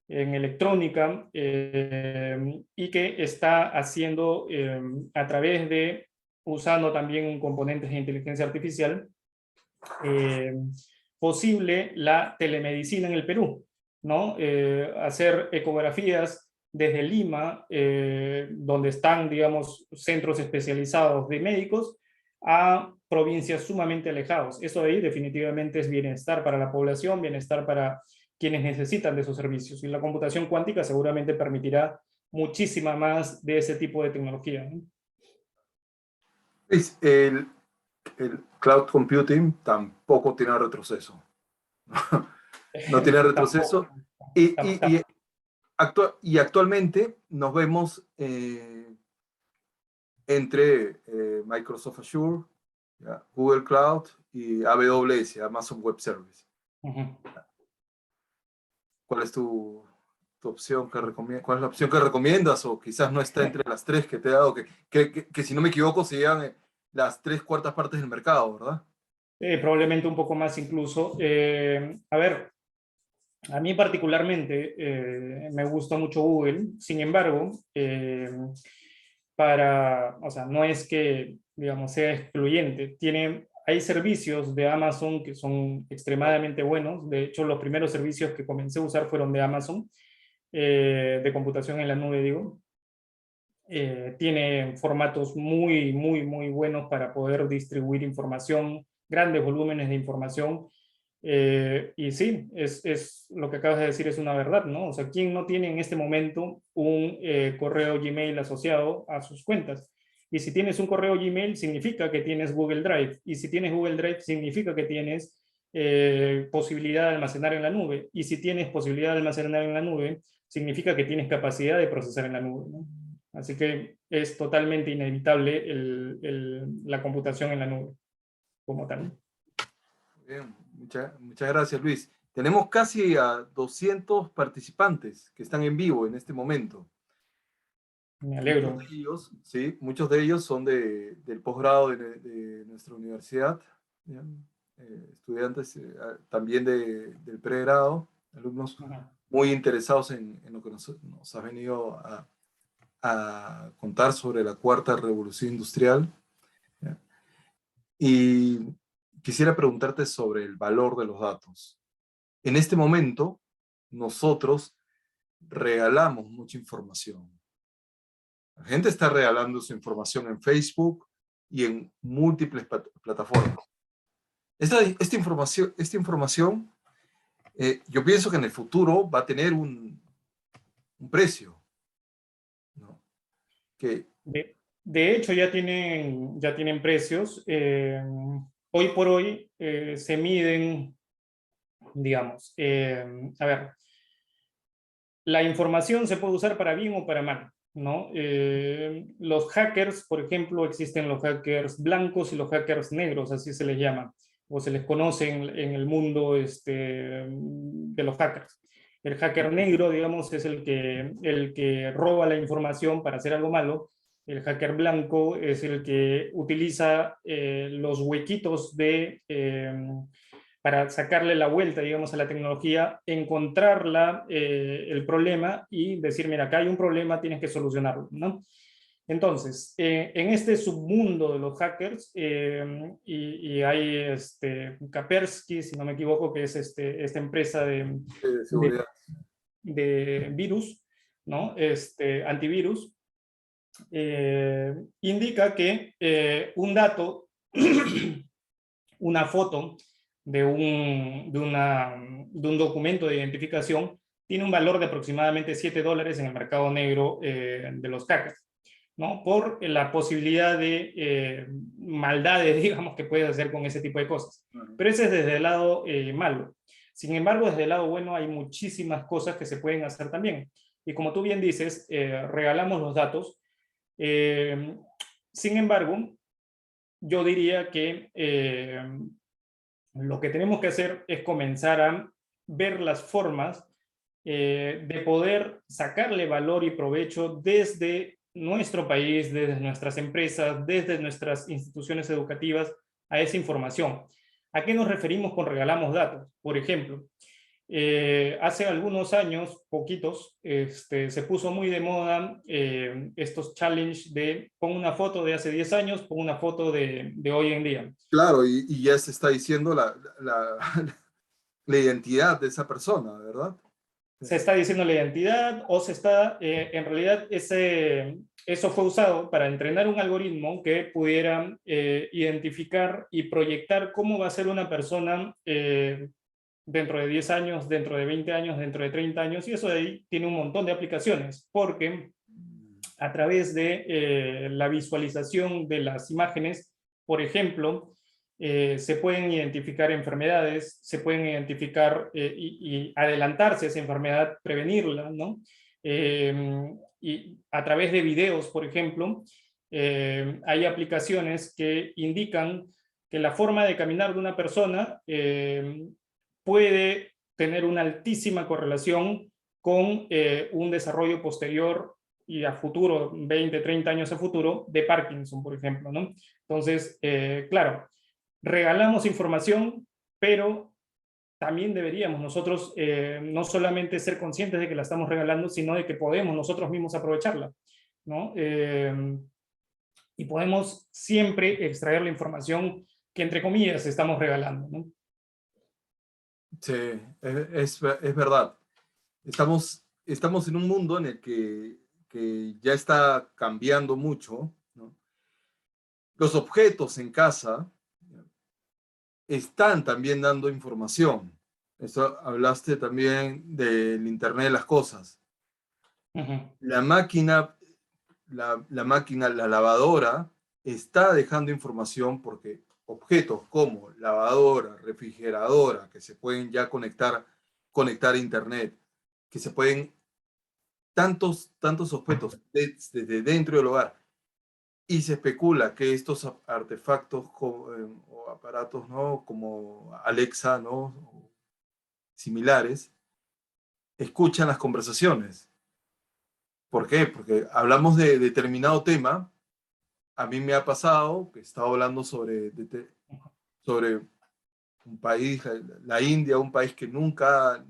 en electrónica, y que está haciendo a través de, usando también componentes de inteligencia artificial, eh, posible la telemedicina en el Perú, ¿no? Hacer ecografías desde Lima, donde están, digamos, centros especializados de médicos, a provincias sumamente alejados. Eso de ahí definitivamente es bienestar para la población, bienestar para quienes necesitan de esos servicios. Y la computación cuántica seguramente permitirá muchísima más de ese tipo de tecnología, ¿no? El cloud computing tampoco tiene retroceso. No tiene retroceso. Tampoco. Y, y, y, y actualmente nos vemos entre Microsoft Azure, ¿ya? Google Cloud y AWS, Amazon Web Service. ¿Cuál es tu opción que recomiendas? ¿Cuál es la opción que recomiendas? O quizás no está entre las tres que te he dado, que si no me equivoco serían las 3/4 partes del mercado, ¿verdad? Probablemente un poco más incluso. A ver, a mí particularmente me gusta mucho Google. Sin embargo, o sea, no es que, digamos, sea excluyente. Hay servicios de Amazon que son extremadamente buenos. De hecho, los primeros servicios que comencé a usar fueron de Amazon, de computación en la nube, digo. Tiene formatos muy, muy, muy buenos para poder distribuir información, grandes volúmenes de información. Y sí, es lo que acabas de decir, es una verdad, ¿no? O sea, ¿quién no tiene en este momento un correo Gmail asociado a sus cuentas? Y si tienes un correo Gmail, significa que tienes Google Drive. Y si tienes Google Drive, significa que tienes posibilidad de almacenar en la nube. Y si tienes posibilidad de almacenar en la nube, significa que tienes capacidad de procesar en la nube, ¿no? Así que es totalmente inevitable la computación en la nube, como tal. Bien, muchas gracias, Luis. Tenemos casi a 200 participantes que están en vivo en este momento. Me alegro. Muchos de ellos son del posgrado de nuestra universidad, estudiantes también del pregrado, alumnos muy interesados en lo que nos ha venido a contar sobre la cuarta revolución industrial. ¿Ya? Y quisiera preguntarte sobre el valor de los datos. En este momento, nosotros regalamos mucha información. La gente está regalando su información en Facebook y en múltiples plataformas. Esta información yo pienso que en el futuro va a tener un precio, ¿no? De hecho, ya tienen precios. Hoy por hoy se miden, digamos, a ver, la información se puede usar para bien o para mal, ¿no? Los hackers, por ejemplo, existen los hackers blancos y los hackers negros, así se les llama, o se les conoce en el mundo de los hackers. El hacker negro, digamos, es el que roba la información para hacer algo malo. El hacker blanco es el que utiliza los huequitos para sacarle la vuelta, digamos, a la tecnología, encontrarla, el problema y decir, mira, acá hay un problema, tienes que solucionarlo, ¿no? Entonces, en este submundo de los hackers, y hay Kaspersky, si no me equivoco, que es esta empresa de seguridad. de virus, ¿no? Antivirus, indica que un dato, una foto de un documento de identificación tiene un valor de aproximadamente $7 en el mercado negro de los hackers, ¿no? Por la posibilidad de maldades, digamos, que puedes hacer con ese tipo de cosas. Pero ese es desde el lado malo. Sin embargo, desde el lado bueno hay muchísimas cosas que se pueden hacer también. Y como tú bien dices, regalamos los datos. Sin embargo, yo diría que lo que tenemos que hacer es comenzar a ver las formas de poder sacarle valor y provecho desde nuestro país, desde nuestras empresas, desde nuestras instituciones educativas a esa información. ¿A qué nos referimos con regalamos datos? Por ejemplo, hace algunos años, poquitos, se puso muy de moda estos challenge de pon una foto de hace 10 años, pon una foto de hoy en día. Claro, y ya se está diciendo la identidad de esa persona, ¿verdad? Se está diciendo la identidad o se está, en realidad eso fue usado para entrenar un algoritmo que pudiera identificar y proyectar cómo va a ser una persona dentro de 10 años, dentro de 20 años, dentro de 30 años, y eso de ahí tiene un montón de aplicaciones, porque a través de la visualización de las imágenes, por ejemplo, se pueden identificar enfermedades, se pueden identificar y adelantarse a esa enfermedad, prevenirla, ¿no? Y a través de videos, por ejemplo, hay aplicaciones que indican que la forma de caminar de una persona puede tener una altísima correlación con un desarrollo posterior y a futuro, 20, 30 años a futuro, de Parkinson, por ejemplo, ¿no? Entonces, claro, regalamos información, pero también deberíamos nosotros no solamente ser conscientes de que la estamos regalando, sino de que podemos nosotros mismos aprovecharla, ¿no? Y podemos siempre extraer la información que, entre comillas, estamos regalando, ¿no? Sí, es verdad. Estamos en un mundo en el que ya está cambiando mucho, ¿no? Los objetos en casa están también dando información. Eso, hablaste también del Internet de las cosas. Uh-huh. La máquina, la lavadora, está dejando información porque objetos como lavadora, refrigeradora, que se pueden ya conectar a Internet, que se pueden, tantos objetos desde dentro del hogar, y se especula que estos artefactos o aparatos, ¿no? Como Alexa, ¿no? Similares, escuchan las conversaciones. ¿Por qué? Porque hablamos de determinado tema. A mí me ha pasado que estaba hablando sobre un país, la India, un país que nunca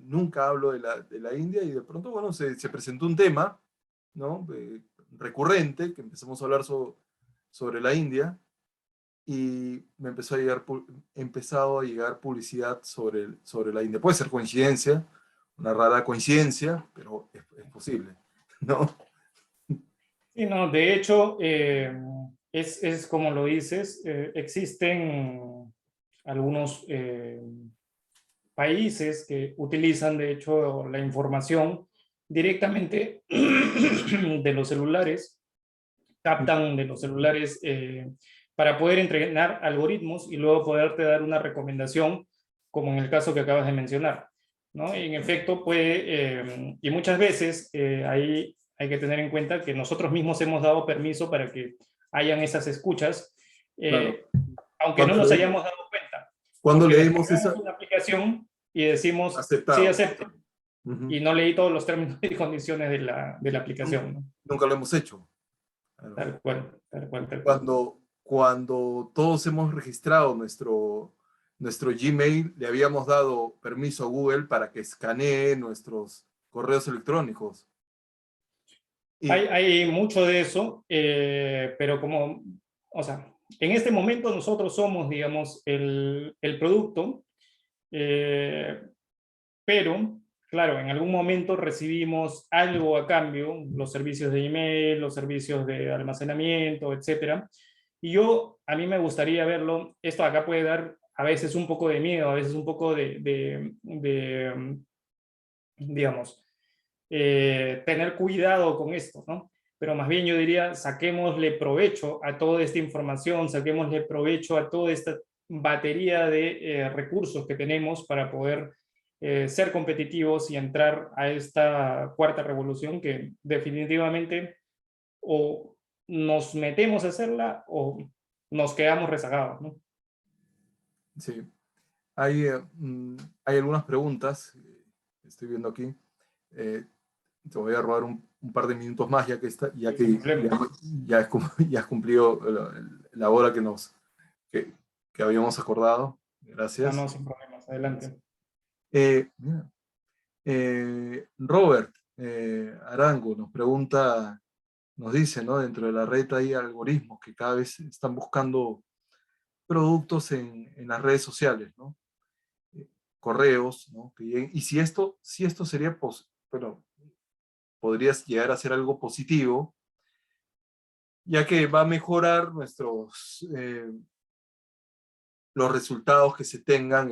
hablo de la India, y de pronto, bueno, se presentó un tema, ¿no? Recurrente, que empezamos a hablar sobre la India, y me empezado a llegar publicidad sobre la India. Puede ser coincidencia, una rara coincidencia, pero es posible, ¿no? Sí, no, de hecho, es como lo dices, existen algunos países que utilizan, de hecho, la información directamente de los celulares, captan de los celulares para poder entrenar algoritmos y luego poderte dar una recomendación, como en el caso que acabas de mencionar, ¿no? Y en efecto, y muchas veces ahí hay que tener en cuenta que nosotros mismos hemos dado permiso para que hayan esas escuchas, Claro. aunque no Cuando nos leímos, hayamos dado cuenta, cuando porque leímos descargamos esa, una aplicación y decimos, sí, aceptado. acepto, Uh-huh. y no leí todos los términos y condiciones de la aplicación, ¿no? Nunca lo hemos hecho. Claro. Tal cual, tal cual, tal cual. Cuando todos hemos registrado nuestro Gmail, le habíamos dado permiso a Google para que escanee nuestros correos electrónicos. Y Hay mucho de eso, pero como, o sea, en este momento nosotros somos, digamos, el producto, eh, pero, claro, en algún momento recibimos algo a cambio, los servicios de email, los servicios de almacenamiento, etcétera. Y a mí me gustaría verlo, esto acá puede dar a veces un poco de miedo, a veces un poco digamos, tener cuidado con esto, ¿no? Pero más bien yo diría, saquémosle provecho a toda esta información, saquémosle provecho a toda esta batería de recursos que tenemos para poder ser competitivos y entrar a esta cuarta revolución que definitivamente o nos metemos a hacerla o nos quedamos rezagados, ¿no? Sí. Hay algunas preguntas que estoy viendo aquí. Te voy a robar un par de minutos más, ya que, Sin problema. ya has cumplido la hora que, que habíamos acordado. No, Gracias. no, sin problemas, adelante. Mira, Robert Arango nos pregunta, nos dice, ¿no? Dentro de la red hay algoritmos que cada vez están buscando productos en las redes sociales, ¿no? Correos, ¿no? Y si esto sería, bueno, podrías llegar a ser algo positivo, ya que va a mejorar los resultados que se tengan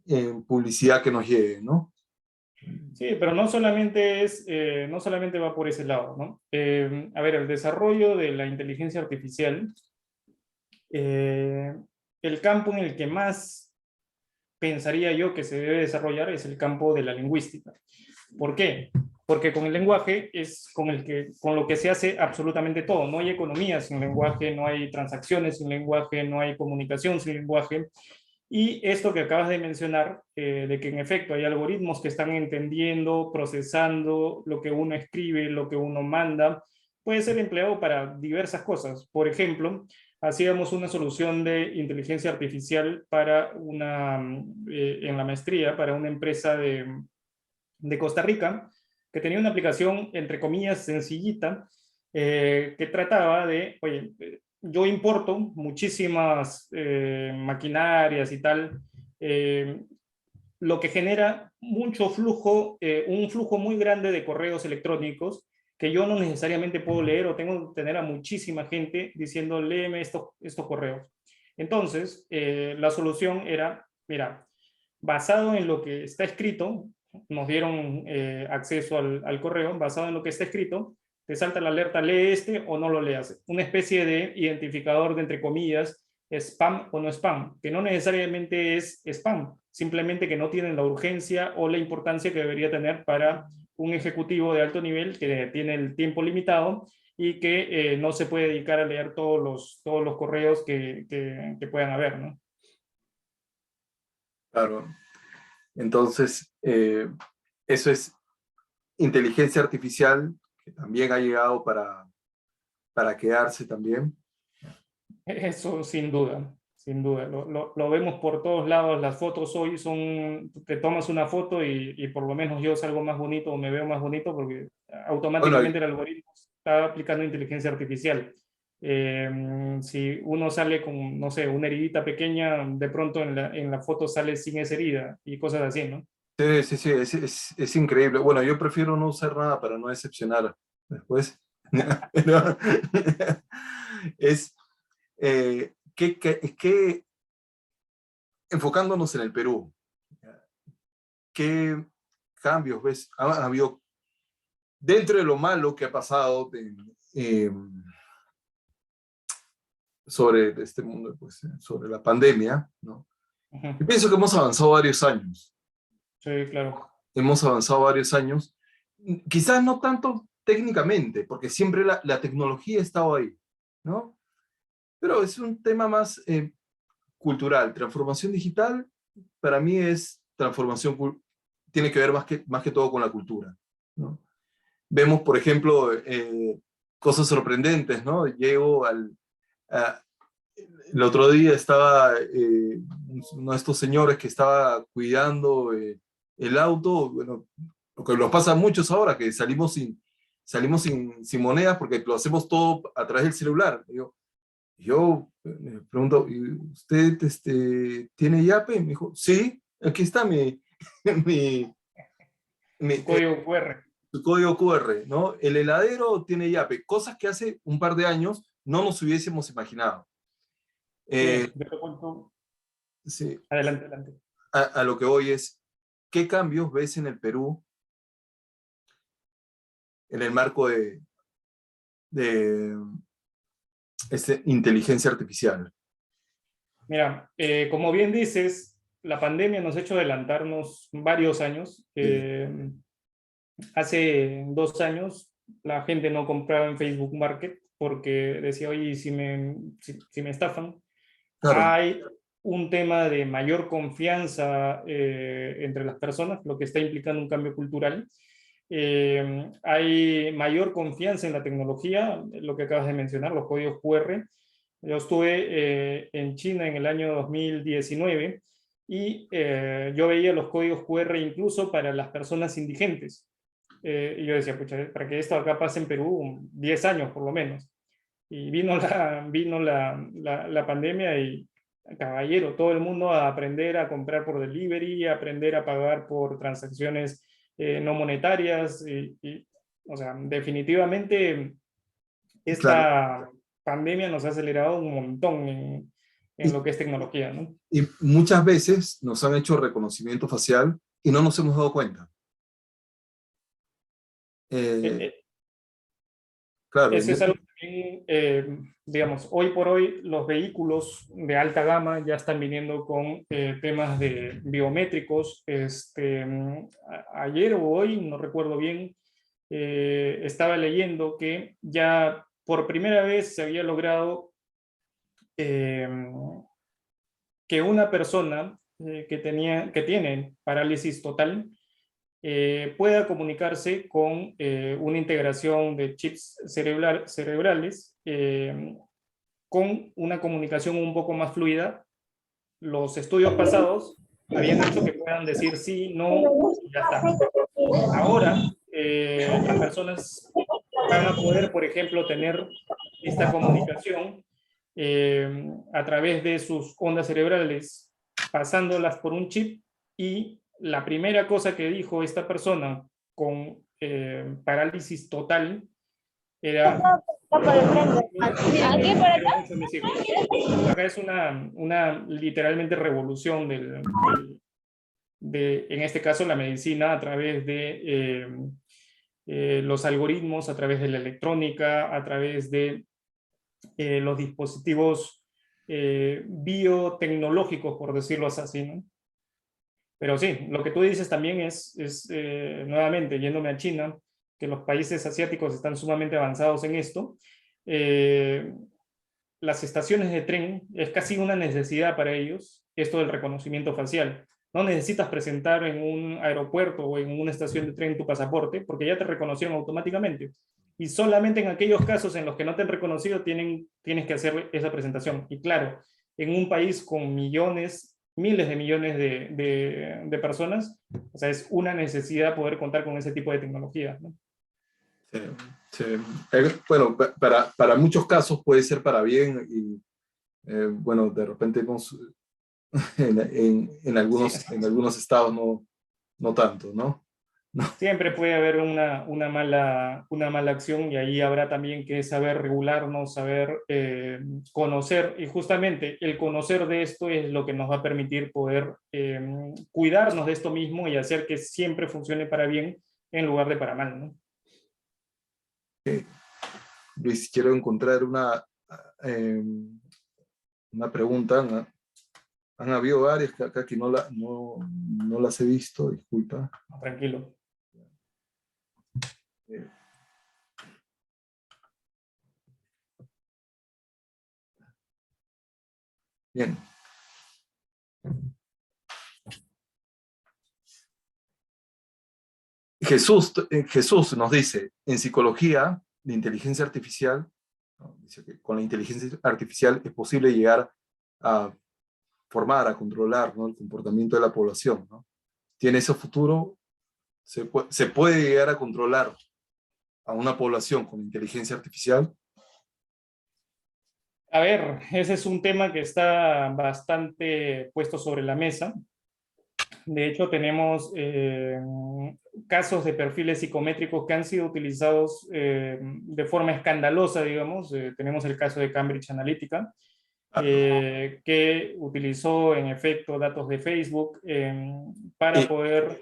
en publicidad que nos llegue, ¿no? Sí, pero no solamente no solamente va por ese lado, ¿no? A ver, el desarrollo de la inteligencia artificial, eh, el campo en el que más pensaría yo que se debe desarrollar es el campo de la lingüística. ¿Por qué? Porque con el lenguaje es con lo que se hace absolutamente todo. No hay economía sin lenguaje, no hay transacciones sin lenguaje, no hay comunicación sin lenguaje. Y esto que acabas de mencionar, de que en efecto hay algoritmos que están entendiendo, procesando lo que uno escribe, lo que uno manda, puede ser empleado para diversas cosas. Por ejemplo, hacíamos una solución de inteligencia artificial para en la maestría, para una empresa de Costa Rica, que tenía una aplicación, entre comillas, sencillita, que trataba de, oye, yo importo muchísimas maquinarias y tal, eh, lo que genera mucho flujo, un flujo muy grande de correos electrónicos que yo no necesariamente puedo leer o tengo que tener a muchísima gente diciendo, léeme estos correos. Entonces, la solución era, mira, basado en lo que está escrito, nos dieron acceso al correo, basado en lo que está escrito, te salta la alerta, lee este o no lo leas. Una especie de identificador de, entre comillas, spam o no spam, que no necesariamente es spam, simplemente que no tienen la urgencia o la importancia que debería tener para un ejecutivo de alto nivel que tiene el tiempo limitado y que no se puede dedicar a leer todos los correos que puedan haber, ¿no? Claro. Entonces, eso es inteligencia artificial, que también ha llegado para quedarse también. Eso sin duda, sin duda. Lo vemos por todos lados. Las fotos hoy son, te tomas una foto y por lo menos yo salgo más bonito o me veo más bonito porque Bueno, automáticamente el algoritmo está aplicando inteligencia artificial. Si uno sale con, no sé, una heridita pequeña, de pronto en la foto sale sin esa herida y cosas así, ¿no? sí, sí, sí, es increíble. Bueno, yo prefiero no usar nada para no decepcionar después. No. Es enfocándonos en el Perú, ¿qué cambios ves? Ha habido, dentro de lo malo que ha pasado sobre este mundo, pues, sobre la pandemia, ¿no? Ujú. Yo pienso que hemos avanzado varios años. Sí, claro. Hemos avanzado varios años. Quizás no tanto técnicamente, porque siempre la tecnología ha estado ahí, ¿no? Pero es un tema más cultural. Transformación digital, para mí es tiene que ver más que todo con la cultura, ¿no? Vemos, por ejemplo, cosas sorprendentes, ¿no? A- el otro día estaba uno de estos señores que estaba cuidando el auto, bueno, lo que nos pasa a muchos ahora, que salimos sin monedas porque lo hacemos todo a través del celular. Yo me pregunto, ¿y usted tiene Yape? Me dijo, sí, aquí está mi, mi, Tu código QR. su código QR, ¿no? El heladero tiene Yape, cosas que hace un par de años no nos hubiésemos imaginado. Eh, Sí, yo te cuento. sí, Adelante, adelante. a lo que voy es, ¿qué cambios ves en el Perú en el marco de inteligencia artificial? Mira, como bien dices, la pandemia nos ha hecho adelantarnos varios años. Sí, Hace 2 años la gente no compraba en Facebook Market porque decía, oye, si me estafan. Claro, Hay un tema de mayor confianza entre las personas, lo que está implicando un cambio cultural. Hay mayor confianza en la tecnología, lo que acabas de mencionar, los códigos QR. Yo estuve en China en el año 2019 y yo veía los códigos QR incluso para las personas indigentes. Y yo decía, pucha, para que esto acá pase en Perú, 10 años por lo menos. Y vino la pandemia y, caballero, todo el mundo a aprender a comprar por delivery, a aprender a pagar por transacciones no monetarias. O sea, definitivamente claro. esta pandemia nos ha acelerado un montón en Y, lo que es tecnología, ¿no? y muchas veces nos han hecho reconocimiento facial y no nos hemos dado cuenta. Eh, Eh, eh, claro, Eso es algo que también, digamos, hoy por hoy los vehículos de alta gama ya están viniendo con temas de biométricos. Ayer o hoy, no recuerdo bien, estaba leyendo que ya por primera vez se había logrado eh, que una persona que tiene parálisis total pueda comunicarse con una integración de chips cerebrales con una comunicación un poco más fluida. Los estudios pasados habían hecho que puedan decir sí, no, y ya está. Ahora, las personas van a poder, por ejemplo, tener esta comunicación a través de sus ondas cerebrales, pasándolas por un chip, y la primera cosa que dijo esta persona con parálisis total era... Aquí por Quiero acá. mucho a mis hijos. Acá es una literalmente revolución en este caso, la medicina a través de los algoritmos, a través de la electrónica, a través de los dispositivos biotecnológicos, por decirlo así, ¿no? Pero sí, lo que tú dices también es nuevamente, yéndome a China, que los países asiáticos están sumamente avanzados en esto. Eh, las estaciones de tren es casi una necesidad para ellos, esto del reconocimiento facial. No necesitas presentar en un aeropuerto o en una estación de tren tu pasaporte, porque ya te reconocieron automáticamente. Y solamente en aquellos casos en los que no te han reconocido tienes que hacer esa presentación. Y claro, en un país con millones, miles de millones de personas, o sea, es una necesidad poder contar con ese tipo de tecnología, ¿no? sí, sí. Bueno, para muchos casos puede ser para bien y bueno, de repente Sí, en algunos estados no, no tanto, ¿no? No, siempre puede haber una mala acción, y ahí habrá también que saber regularnos, saber conocer, y justamente el conocer de esto es lo que nos va a permitir poder cuidarnos de esto mismo y hacer que siempre funcione para bien en lugar de para mal, ¿no? Luis, quiero encontrar eh, una pregunta. Han habido varias que acá que no las he visto, disculpa. Tranquilo. Eh, Bien. Jesús nos dice, en psicología, la inteligencia artificial, ¿no? Dice que con la inteligencia artificial es posible llegar a formar, a controlar, ¿no? El comportamiento de la población, ¿no? ¿Tiene ese futuro? ¿Se puede llegar a controlar a una población con inteligencia artificial? A ver, ese es un tema que está bastante puesto sobre la mesa. De hecho, tenemos casos de perfiles psicométricos que han sido utilizados de forma escandalosa, digamos. Tenemos el caso de Cambridge Analytica, que utilizó en efecto datos de Facebook para Y, poder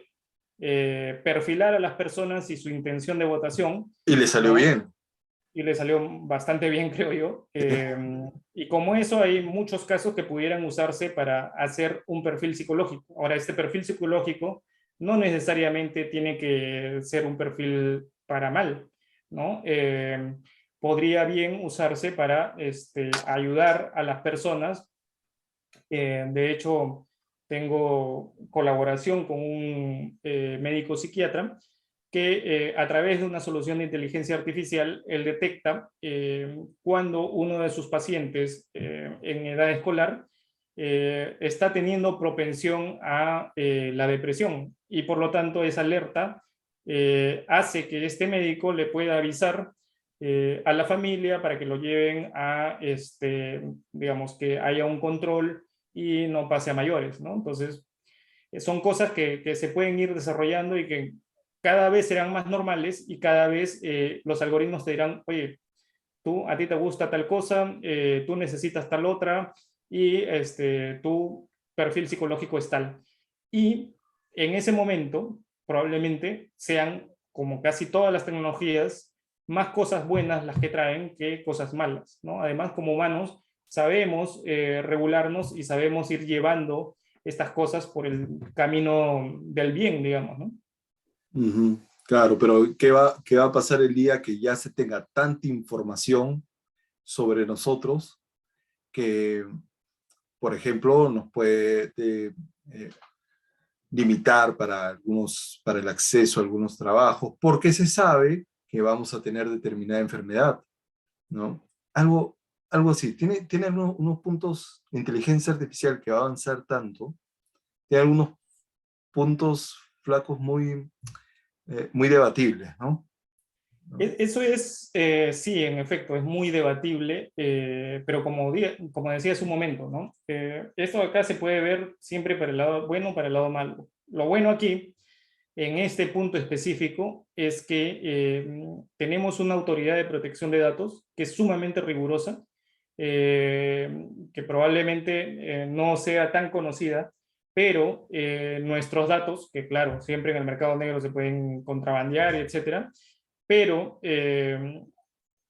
perfilar a las personas y su intención de votación, y le salió ¿no? bien. Y le salió bastante bien, creo yo. Y como eso, hay muchos casos que pudieran usarse para hacer un perfil psicológico. Ahora, este perfil psicológico no necesariamente tiene que ser un perfil para mal. ¿no? Podría bien usarse para ayudar a las personas. De hecho, tengo colaboración con un médico psiquiatra que a través de una solución de inteligencia artificial, él detecta cuando uno de sus pacientes en edad escolar está teniendo propensión a la depresión, y por lo tanto esa alerta hace que este médico le pueda avisar a la familia para que lo lleven a, digamos, que haya un control y no pase a mayores, ¿no? Entonces, son cosas que se pueden ir desarrollando y que cada vez serán más normales, y cada vez los algoritmos te dirán, oye, a ti te gusta tal cosa, tú necesitas tal otra, y tu perfil psicológico es tal. Y en ese momento, probablemente sean, como casi todas las tecnologías, más cosas buenas las que traen que cosas malas, ¿no? Además, como humanos, sabemos regularnos y sabemos ir llevando estas cosas por el camino del bien, digamos, ¿no? Ujú, claro, pero qué va a pasar el día que ya se tenga tanta información sobre nosotros que, por ejemplo, nos puede limitar para el acceso a algunos trabajos, porque se sabe que vamos a tener determinada enfermedad, ¿no? Algo así. Tiene unos puntos de inteligencia artificial que va a avanzar tanto, tiene algunos puntos flacos muy debatibles, ¿no? Eso es, sí, en efecto, es muy debatible, pero como decía hace un momento, ¿no? Esto acá se puede ver siempre para el lado bueno, para el lado malo. Lo bueno aquí, en este punto específico, es que tenemos una autoridad de protección de datos que es sumamente rigurosa, que probablemente no sea tan conocida, pero nuestros datos, que claro, siempre en el mercado negro se pueden contrabandear, etcétera, pero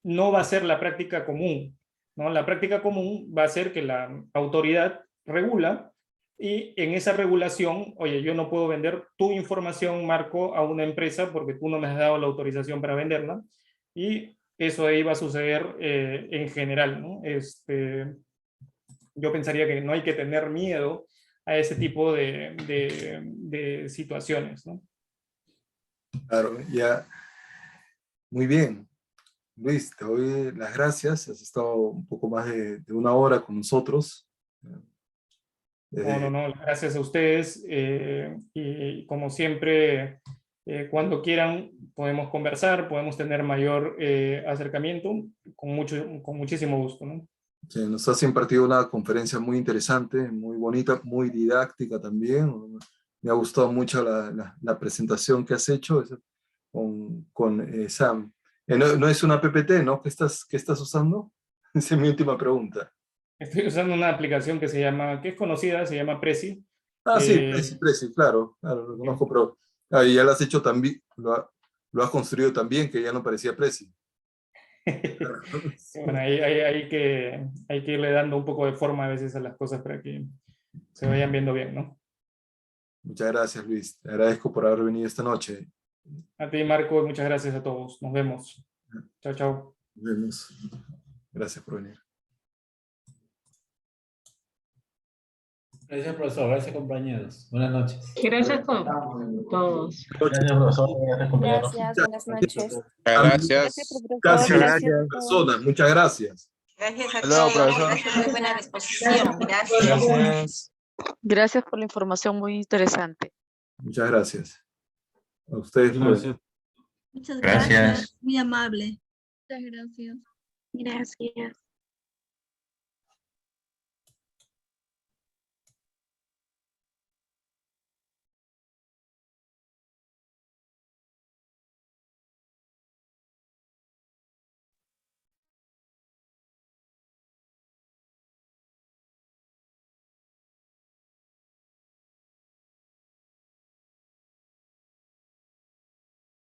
no va a ser la práctica común, ¿no? La práctica común va a ser que la autoridad regula, y en esa regulación, oye, yo no puedo vender tu información, Marco, a una empresa porque tú no me has dado la autorización para venderla, y eso ahí va a suceder en general, ¿no? Yo pensaría que no hay que tener miedo a ese tipo de situaciones, ¿no? Claro, ya. Muy bien. Luis, te doy las gracias. Has estado un poco más de una hora con nosotros. No, gracias a ustedes, y como siempre, cuando quieran podemos conversar, podemos tener mayor acercamiento, con muchísimo gusto, ¿no? Sí, nos has impartido una conferencia muy interesante, muy bonita, muy didáctica también. Me ha gustado mucho la presentación que has hecho con Sam. No es una PPT, ¿no? ¿Qué estás usando? Esa es mi última pregunta. Estoy usando una aplicación que es conocida, se llama Prezi. Ah, sí, Eh, Prezi, claro, lo conozco, pero y ya lo has hecho también, lo has construido también, que ya no parecía Prezi. bueno, hay que irle dando un poco de forma a veces a las cosas para que se vayan viendo bien, ¿no? Muchas gracias, Luis. Te agradezco por haber venido esta noche. A ti, Marco, muchas gracias a todos. Nos vemos. Chao, chao. Nos vemos. Gracias por venir. Gracias, profesor. Gracias, compañeros. Buenas noches. Gracias a todos. Gracias, profesor. Gracias, compañeros. Gracias, buenas noches. Gracias. Gracias, profesor. Casi Gracias a todos. personas. Muchas gracias. Gracias a Hasta luego, todos. profesor. Gracias, muy buena disposición. Gracias. Gracias. Gracias por la información muy interesante. Muchas gracias. A ustedes. Gracias. Muchas Gracias. gracias. Muy amable. Muchas gracias. Gracias.